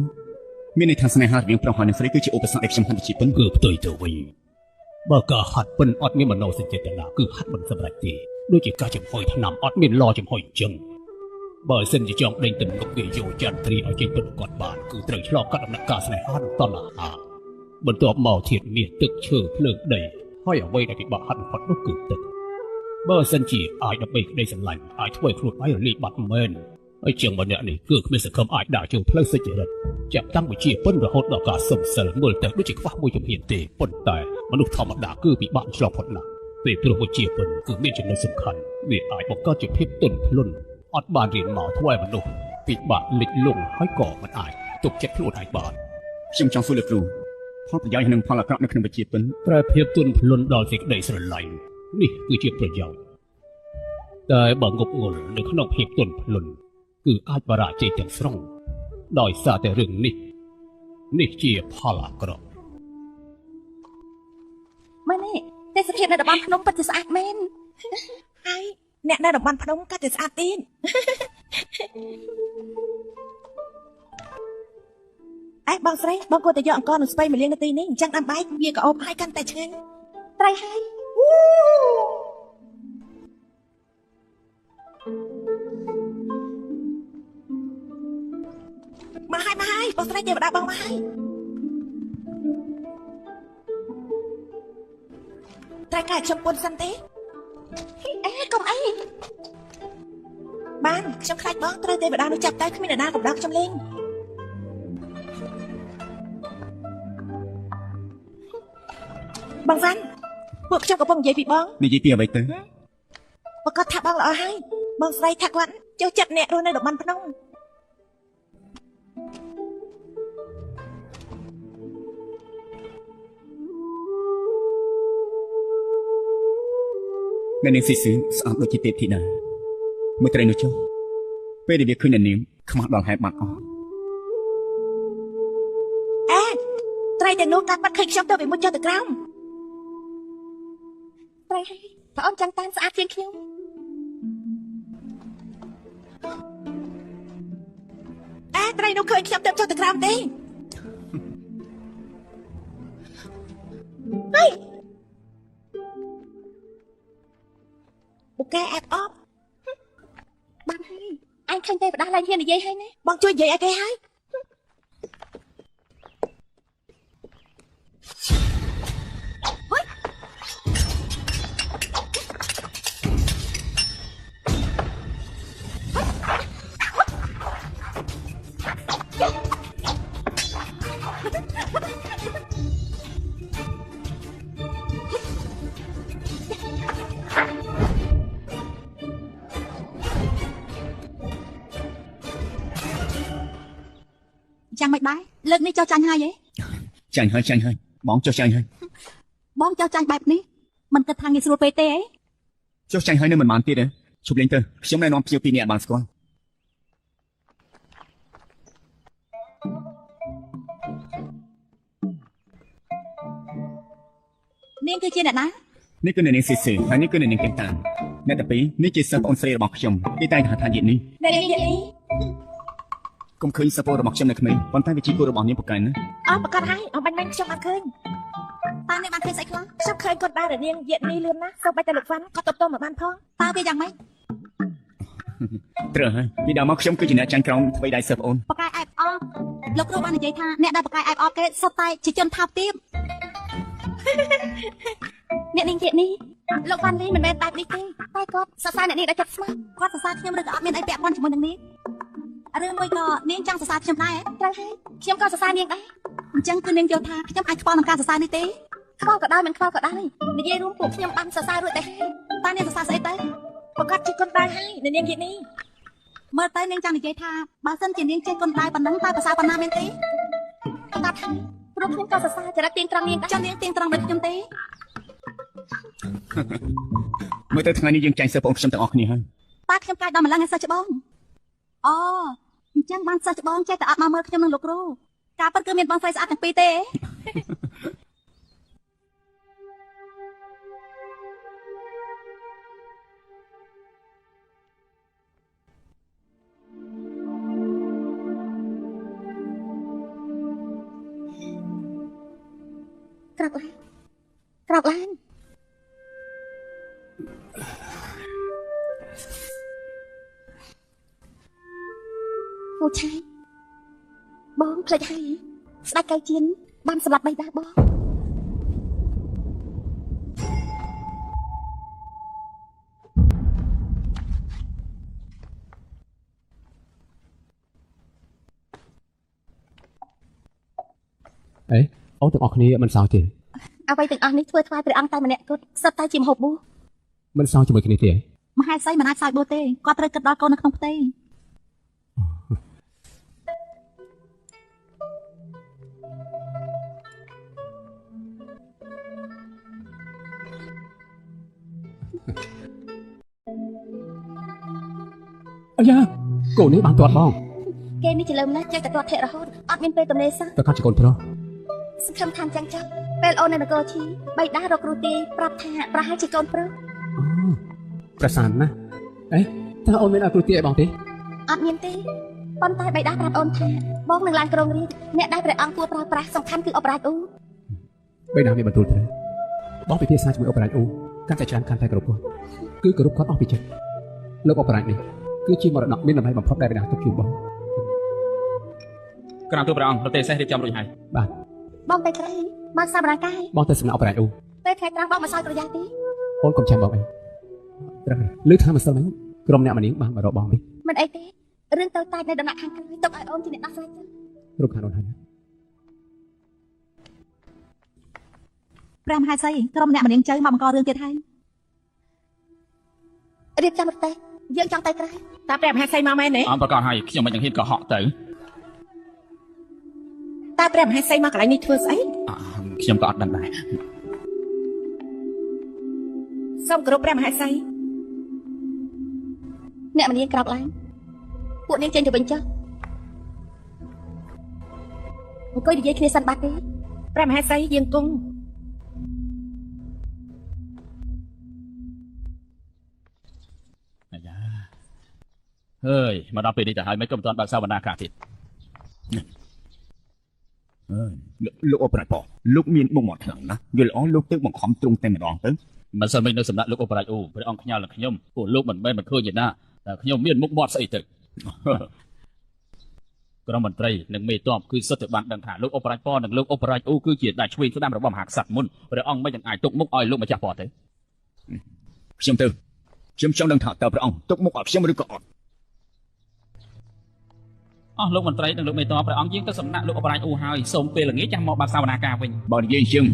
មានន័យថាស្នេហារវាងប្រុសហើយនិងស្រីគឺជាឧបសគ្គដែលខ្ញុំហាត់វិជាពិនគឺផ្ទុយទៅវិញបើការហាត់ពិនអត់មានមโนសញ្ចេតនាគឺហាត់មិនសម្រេចទេដូចជាការចំហុយថ្នាំអត់មានឡចំហុយអញ្ចឹងបើសិនជាចង់ដេញទំនុកវាយោចាន់ត្រីឲ្យចេញពិនគាត់បានគឺត្រូវឆ្លងកាត់ដំណាក់កាលស្នេហានិងតណ្ហាបន្ទាប់មកធាតុមាសទឹកឈើភ្លើងដីហើយអ្វីដែលពិបាកហាត់បំផុតនោះគឺទឹកបើសិនជាអាចដើម្បីក្តីស្រឡាញ់អាចធ្វើឲ្យខ្លួនឯងរលាយបាត់មែន ហើយជាងម្នាក់នេះគឺគ្មានសង្ឃឹមអាចដើរជាងផ្លូវសុចរិតចាប់តាំងវិជាប៉ុនរហូតដល់ការសំសិលមើលទៅដូចជាខ្វះមួយជំហានទេប៉ុន្តែមនុស្សធម្មតាគឺពិបាកឆ្លងផុតណាស់ពេលព្រោះវិជាប៉ុនគឺមានចំណុចសំខាន់វាអាចបង្កើតជាភាពទន់ភ្លន់អត់បានរៀនមកធ្វើឲ្យមនុស្សពិបាកលិចលង់ហើយក៏មិនអាចទប់ចិត្តខ្លួនឯងបាន ខ្ញុំចង់សួរលោកគ្រូផលប្រយោជន៍និងផលអាក្រក់នៅក្នុងវិជាពិន ប្រែភាពទន់ភ្លន់ដល់សេចក្តីស្រឡាញ់នេះគឺជាប្រយោជន៍តែបើងប់ងល់នៅក្នុងភាពទន់ភ្លន់គឺអាចបរាជ័យទាំងស្រុងដោយសារតែរឿងនេះជាផលអាក្រក់ ម៉ែនេះទេសភាពនៅតំបន់ភ្នំពិតជាស្អាតមែនហើយអ្នកនៅតំបន់ភ្នំក៏ជាស្អាតទៀតអេបងស្រីបងគួរតែយកអង្គនៅស្ពៃមកលាងនៅទីនេះអញ្ចឹងដាំបាយវាក៏អូបហើយកាន់តែឆ្ងាញ់ត្រីហើយមកហើយបងស្រីទេវតាបងមកហើយត្រីកាខ្ញុំពុនសិនទេអេកុំអីបានខ្ញុំខ្លាចបងត្រូវទេវតានោះចាប់តែគ្មានអ្នកណាកំដៅខ្ញុំលេងបងសាន់ពួកខ្ញុំកំពុងនិយាយពីបងនិយាយពីអ្វីទៅ ប្រកាសថាបងល្អហើយបងស្រីថាគាត់ចូលចិត្តអ្នករស់នៅតំបន់ភ្នំ អ្នកនាងស៊ីស៊ឺស្អាតដូចជាទេពធីតាមើលត្រីនោះចុះពេលដែលវាឃើញអ្នកនាងខ្មាស់ដល់ហេតុបាត់អស់ អេត្រីទាំងនោះកាត់បាត់ឃើញខ្ញុំទៅវាមុតចុះទៅក្រោមត្រីហើយបងអូនចាំតាមស្អាតជាងខ្ញុំអេត្រីនោះឃើញខ្ញុំទៅចុះទៅក្រោមទេហើយបុកកែអែបអបបានហើយអញឃើញទេវតាឡើងហ៊ាននិយាយហើយណាបងជួយនិយាយឲ្យគេហើយចាំមិនដែរលើកនេះចោះចាញ់ហើយហ៎ចាញ់ហើយបងចុះចាញ់ហើយ បងចោះចាញ់បែបនេះមិនគិតថាងាយស្រួលពេកទេហ៎ ចុះចាញ់ហើយនៅមិនបានទៀតទេជប់លេងទៅខ្ញុំណែនាំភ្ញៀវពីរនាក់បានស្គាល់ នាងគឺជាអ្នកណា នេះគឺអ្នកនាងស៊ីស៊ឺហើយនេះគឺអ្នកនាងកេងតានអ្នកទាំងពីរនេះជាសិស្សប្អូនស្រីរបស់ខ្ញុំគេតែងថាយាតនេះ អ្នកនាងយាតនេះ កុំឃើញសិស្សប្អូនរបស់ខ្ញុំនៅក្មេងប៉ុន្តែវាជាគូរបស់នាងពូកែណា អស់ប្រកាសហើយអស់បាញ់ខ្ញុំបានឃើញតើនាងបានឃើញស្អីខ្លះខ្ញុំឃើញគាត់ដែរនាងយាតនេះលឿនណាស់សូម្បីតែលោកវ៉ាន់ក៏តបតមកបានផងតើវាយ៉ាងម៉េច ត្រូវហើយពីដើមមកខ្ញុំគឺជាអ្នកចាញ់ក្រោមអ្វីដែរសិស្សប្អូន បកាយអែបអបលោកគ្រូបាននិយាយថាអ្នកដែលបកាយអែបអបគេសុទ្ធតែជាជនថោកទាបអ្នកនាងយាតនេះលោកវ៉ាន់លីមិនមែនបែបនេះទេតែគាត់សរសើរអ្នកនាងដល់ចិត្តស្មោះគាត់សរសើរខ្ញុំឬក៏អត់មានអីពាក់ព័ន្ធជាមួយនឹងនាង រឿងមួយក៏នាងចង់សរសើរខ្ញុំដែរត្រូវហើយខ្ញុំក៏សរសើរនាងដែរអញ្ចឹងគឺនាងយល់ថាខ្ញុំអាចខ្វល់នឹងការសរសើរនេះទេខ្វល់ក៏ដោយមិនខ្វល់ក៏ដោយនិយាយរួមពួកខ្ញុំបានសរសើររួចទៅហើយតើនាងសរសើរស្អីទៅប្រកាសជាគុណដែរហើយនាងយាតនេះមើលទៅនាងចង់និយាយថាបើសិនជានាងចេះគុណដែរប៉ុណ្ណឹងតើប្រសើរប៉ុណ្ណាមែនទេប្រកាសថាព្រោះខ្ញុំក៏សរសើរចរិតទៀងត្រង់នាងដែរចង់នាងទៀងត្រង់ដូចខ្ញុំទេ មើលទៅថ្ងៃនេះយើងចាញ់សិស្សប្អូនខ្ញុំទាំងអស់គ្នាហើយ តើខ្ញុំកាយដល់ម្លឹងឲ្យសិស្សច្បងអូអញ្ចឹងបានសិស្សច្បងចេះតែអត់មកមើលខ្ញុំនឹងលោកគ្រូការពិតគឺមានបងស្រីស្អាតទាំងពីរទេ ក្រោកឡើង ពូឆៃបងភ្លេចហើយស្ដេចកៅជៀនបានសម្លាប់បៃតាបង អេអូនទាំងអស់គ្នាមិនសោយទេ អ្វីទាំងអស់នេះធ្វើថ្វាយព្រះអង្គតែម្នាក់គត់សិតតែជាមហូបបួស មិនសោយជាមួយគ្នាទេ មហេសីមិនអាចសោយបួសទេគាត់ត្រូវគិតដល់កូននៅក្នុងផ្ទៃ អាយ៉ាកូននេះបានទាត់បង គេនេះជាលើមណាស់ចេះតែទាត់ធាក់រហូតអត់មានពេលទំនេរសោះ ប្រកាសជាកូនប្រុស សង្ឃឹមថាចឹងចុះពេលអូននៅនគរឈីបៃតារកគ្រូទាយប្រាប់ថាប្រហែលជាកូនប្រុស ប្រសានណាអេតើអូនមានឲ្យគ្រូទាយឲ្យបងទេ អត់មានទេប៉ុន្តែបៃតាប្រាប់អូនថាបងនឹងឡើងក្រុងរាជអ្នកដែលព្រះអង្គគួរប្រើប្រាស់សំខាន់គឺអបរាជអ៊ូ បីណាមានបន្ទូលត្រូវបងពិភាក្សាជាមួយអបរាជអ៊ូកាន់តែច្រើនកាន់តែគ្រប់គាត់គឺគោរពគាត់អស់ពីចិត្តលោកអបរាជនេះគឺជាមរតកមានតម្លៃបំផុតដែលបិតាទុកជូនបង ក្រៅទូព្រះអង្គប្រទេសសេះរៀបចំរួចហើយ បាទ បងទៅក្រៃមកសម្រាប់កាយ បងទៅសំណាក់អបរាជអ៊ូ ពេលថ្ងៃត្រង់បងមកសោយប្រយ៉ាងទេ អូនកុំចាំបងអីត្រូវហើយឮថាម្សិលមិញក្រុមអ្នកមនាងបានមករកបងនេះ មិនអីទេរឿងតូចតាចនៅដំណាក់ខាងក្រោយទុកឲ្យអូនជាអ្នកដោះស្រាយទៅ រូបខាងអូនហើយណា ព្រះមហាសីក្រុមអ្នកមនាងជើមកបង្ករឿងទៀតហើយរៀបចំប្រទេសយើងចង់ទៅក្រៅតាព្រះមហាសីមកមែនទេ អមប្រកាសហើយខ្ញុំមិនចង់ហ៊ានកុហកទៅ តាព្រះមហាសីមកកន្លែងនេះធ្វើស្អី ខ្ញុំក៏អត់ដឹងដែរ សូមគោរពព្រះមហាសីអ្នកមនាងក្រោកឡើងពួកនាងចេញទៅវិញចុះអង្គុយនិយាយគ្នាសិនបាត់ទេព្រះមហាសីយាងគង់ អាយ៉ាហើយមកដល់ពេលនេះទៅហើយមិនក៏មិនទាន់បើកសវនាការទៀត លោកអបរាជប៉លោកមានមុខមាត់ខ្លាំងណាស់យល់អស់លោកទៅបង្ខំទ្រង់តែម្ដងទៅ មិនសិនមិននៅសំណាក់លោកអបរាជអូព្រះអង្គខ្ញាល់នឹងខ្ញុំពួកលោកមិនមែនមិនឃើញទេណាតែខ្ញុំមានមុខមាត់ស្អីទៅ ក្រុមមន្ត្រីនិងមេតបគឺសុទ្ធតែបានដឹងថាលោកអបរាជប៉និងលោកអបរាជអូគឺជាដៃឆ្វេងស្ដាំរបស់មហាក្សត្រមុនព្រះអង្គមិនអាចទុកមុខឲ្យលោកម្ចាស់ប៉ទេ ខ្ញុំទៅខ្ញុំចង់ដឹងថាតើព្រះអង្គទុកមុខឲ្យខ្ញុំឬក៏អត់ អស់លោកមន្ត្រីនិងលោកមេតបព្រះអង្គយាងទៅសំណាក់លោកអបរាជអូហើយសូមពេលល្ងាចចាំមកបើកសវនាការវិញ បើនិយាយជាង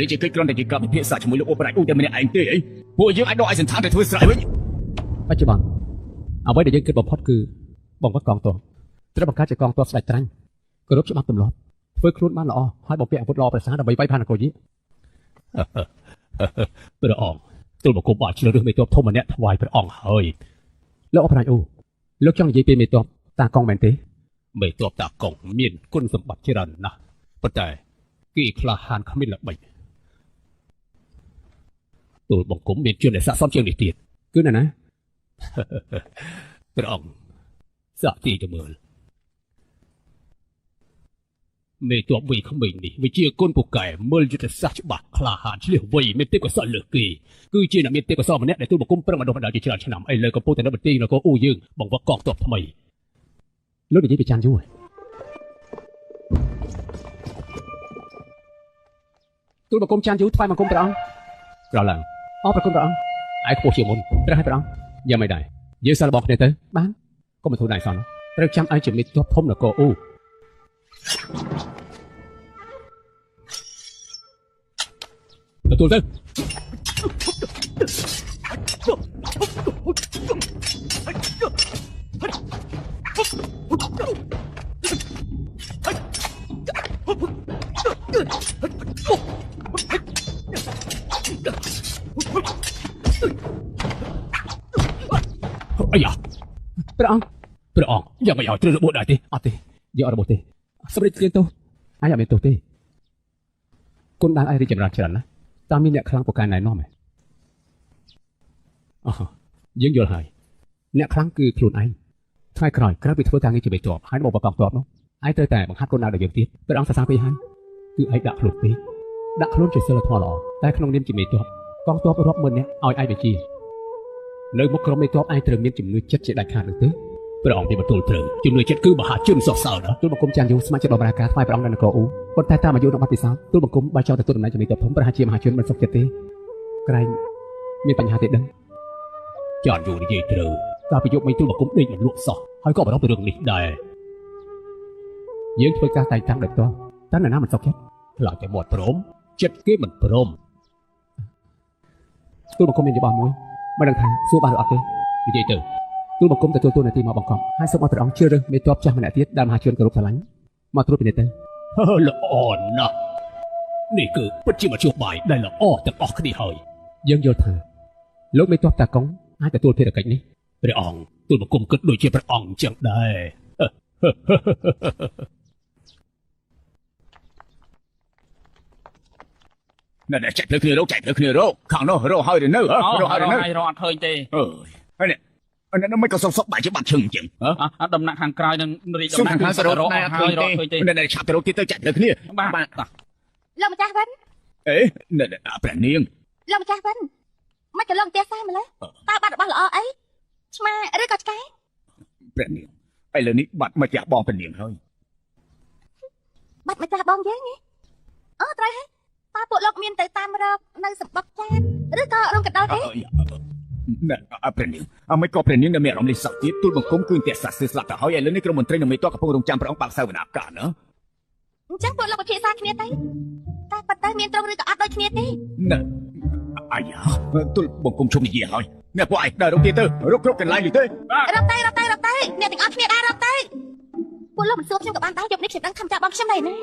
នេះជាកិច្ចគ្រាន់តែជាការពិភាក្សាជាមួយលោកអបរាជអូតែម្នាក់ឯងទេអីពួកយើងអាចដកឲ្យសន្តានទៅធ្វើស្រែវិញ បច្ចុប្បន្នអ្វីដែលយើងគិតបំផុតគឺបង្វឹកកងទ័ពត្រូវបង្កើតជាកងទ័ពស្ដេចត្រាញ់គោរពច្បាប់ទម្លាប់ធ្វើខ្លួនបានល្អហើយបំពាក់អាវុធល្អប្រសើរដើម្បីវាយផាននគរយី ព្រះអង្គទូលបង្គំបានជ្រើសរើសមេតបធំម្នាក់ថ្វាយព្រះអង្គហើយ លោកអបរាជអូលោកចង់និយាយពីមេតបតាកងមែនទេ មេតបតាកងមានគុណសម្បត្តិច្រើនណាស់ប៉ុន្តែគេក្លាហានគ្មានល្បិចទូលបង្គំមានជនដែលស័ក្តិសមជាងនេះទៀត គឺណា ព្រះអង្គសាកទីទៅមើលមេតបវ័យក្មេងនេះវិជាគុណពូកែមើលយុទ្ធសាស្ត្រច្បាស់ក្លាហានឆ្លៀសវៃមានទេពកោសល្យលើសគេគឺជាអ្នកមានទេពកោសល្យម្នាក់ដែលទូលបង្គំប្រឹងបណ្ដុះបណ្ដាលជាច្រើនឆ្នាំឥឡូវក៏ពុទ្ធនៅបន្ទាយនគរអូយើងបង្វឹកកងទ័ពថ្មី លោកនិយាយពីចាន់យូរទូលបង្គំចាន់យូរថ្វាយបង្គំព្រះអង្គក្រោយឡើងអរព្រះគុណព្រះអង្គឯខ្ពស់ជាងមុនព្រះឲ្យព្រះអង្គយ៉ាងមិនដែរយើងសាកល្បងគ្នាទៅបានកុំបន្ទោសដៃសោះត្រូវចាំឲ្យជាមេតបធំនគរអូ ទទួលទៅ អាយ៉ាព្រះអង្គយ៉ាងមិនឲ្យត្រូវរបួសដែរទេអត់ទេយករបួសទេសម្រាប់ជាងទោសអាយអត់មានទោសទេគុណដល់ឯងរីកចម្រើនច្រើនណាស់តាមមានអ្នកខ្លាំងពូកែណែនាំឯងអូយើងយល់ហើយអ្នកខ្លាំងគឺខ្លួនឯងថ្ងៃក្រោយក្រៅពីធ្វើការងារជាមេតបហើយមកបកកងទ័ពនោះឯងត្រូវតែបង្ហាត់គុណដល់យើងទៀតព្រះអង្គសរសើរពេកហើយគឺឯងដាក់ខ្លួនពេកដាក់ខ្លួនជាសិលធម៌ល្អតែក្នុងនាមជាមេតបកងទ័ពរាប់ម៉ឺននាក់ឲ្យឯងបញ្ជានៅមុខក្រុមមេតបឯងត្រូវមានជំនឿចិត្តជាដាច់ខាតនោះទេ ព្រះអង្គមានបន្ទូលត្រូវជំនឿចិត្តគឺមហាជនសោកសៅណា ទូលបង្គំចាន់យូស្ម័គ្រចិត្តបម្រើការថ្វាយព្រះអង្គនៅនគរអូប៉ុន្តែតាមអាយុនិងបទពិសោធន៍ទូលបង្គំបើចង់ទទួលតំណែងជាមេតបធំប្រហែលជាមហាជនមិនសុខចិត្តទេក្រែងមានបញ្ហាទេដឹង ចាន់យូនិយាយត្រូវកាលពីយប់មិញទូលបង្គំដេកមិនលក់សោះហើយក៏បារម្ភពីរឿងនេះដែរ យើងធ្វើការតែងតាំងដោយផ្ទាល់តើនរណាមិនសុខចិត្ត ខ្លាចតែមាត់ព្រមចិត្តគេមិនព្រម ទូលបង្គំមានយោបល់មួយមិនដឹងថាសួរបានឬអត់ទេ និយាយទៅ ទូលបង្គំទទួលតួនាទីមកបង្កប់ហើយសូមឲ្យព្រះអង្គជ្រើសរើសមេទ័ពចាស់ម្នាក់ទៀតដែលមហាជនគោរពស្រឡាញ់មកត្រួតពិនិត្យទៅ ល្អណាស់នេះគឺពិតជាមធ្យោបាយដែលល្អទាំងអស់គ្នាហើយ យើងយល់ថាលោកមេទ័ពតាកុងអាចទទួលភារកិច្ចនេះ ព្រះអង្គទូលបង្គំគិតដូចជាព្រះអង្គអញ្ចឹងដែរ ណែចាច់លើគ្នារោចាច់លើគ្នារោខាងនោះរោហើយឬនៅរោហើយឬនៅ ហើយរកអត់ឃើញទេ អើយហើយនេះអានេះមិនក៏សុកបាច់ជាបាត់ឈឹងអញ្ចឹង ដំណាក់ខាងក្រោយនឹងរីក សុំ ដំណាក់ ខាងសរោ រក ណែ អ អ ត់ ត់ ហើ ឃើ យ ញ រ ទេ កឃើញទេ ណែឆាប់ទៅរកទៀតទៅចាច់លើគ្នា បាទ លោកម្ចាស់វិន អេណែព្រះនាង លោកម្ចាស់វិនមិនក៏លោកផ្ទះសាម្លេះតើបាត់របស់ល្អអីឆ្មាឬក៏ឆ្កែ ព្រះនាងឥឡូវនេះបាត់មកចាស់បងព្រះនាងហើយ បាត់ម្ចាស់បងយើងហ៎អូត្រូវហើយតើពួកលោកមានទៅតាមរកនៅសម្បត្តិចាតឬក៏រោងកណ្ដោទេ ណែព្រះនាងមិនក៏ព្រះនាងនៅមានអារម្មណ៍នេះសោះទៀតទូលបង្គំគឺតែសាស្ត្រស្លាប់ទៅហើយឥឡូវនេះក្រុមមន្ត្រីនិងមេតកកំពុងរងចាំព្រះអង្គបើកសាវនាការណា អញ្ចឹងពួកលោកពិភាក្សាគ្នាទៅតែប៉ុន្តែមានត្រង់ឬក៏អត់ដូចគ្នាទេ ណែអាយ៉ាទូលបង្គំជុំនិយាយហើយអ្នកពួកឯងដើររកទៀតទៅរកគ្រប់កន្លែងនេះទេ រត់ទៅអ្នកទាំងអស់គ្នាដែររត់ទៅពួកលោកមិនសួរខ្ញុំក៏បានដែរយប់នេះខ្ញុំដឹងថាម្ចាស់បងខ្ញុំដែរណា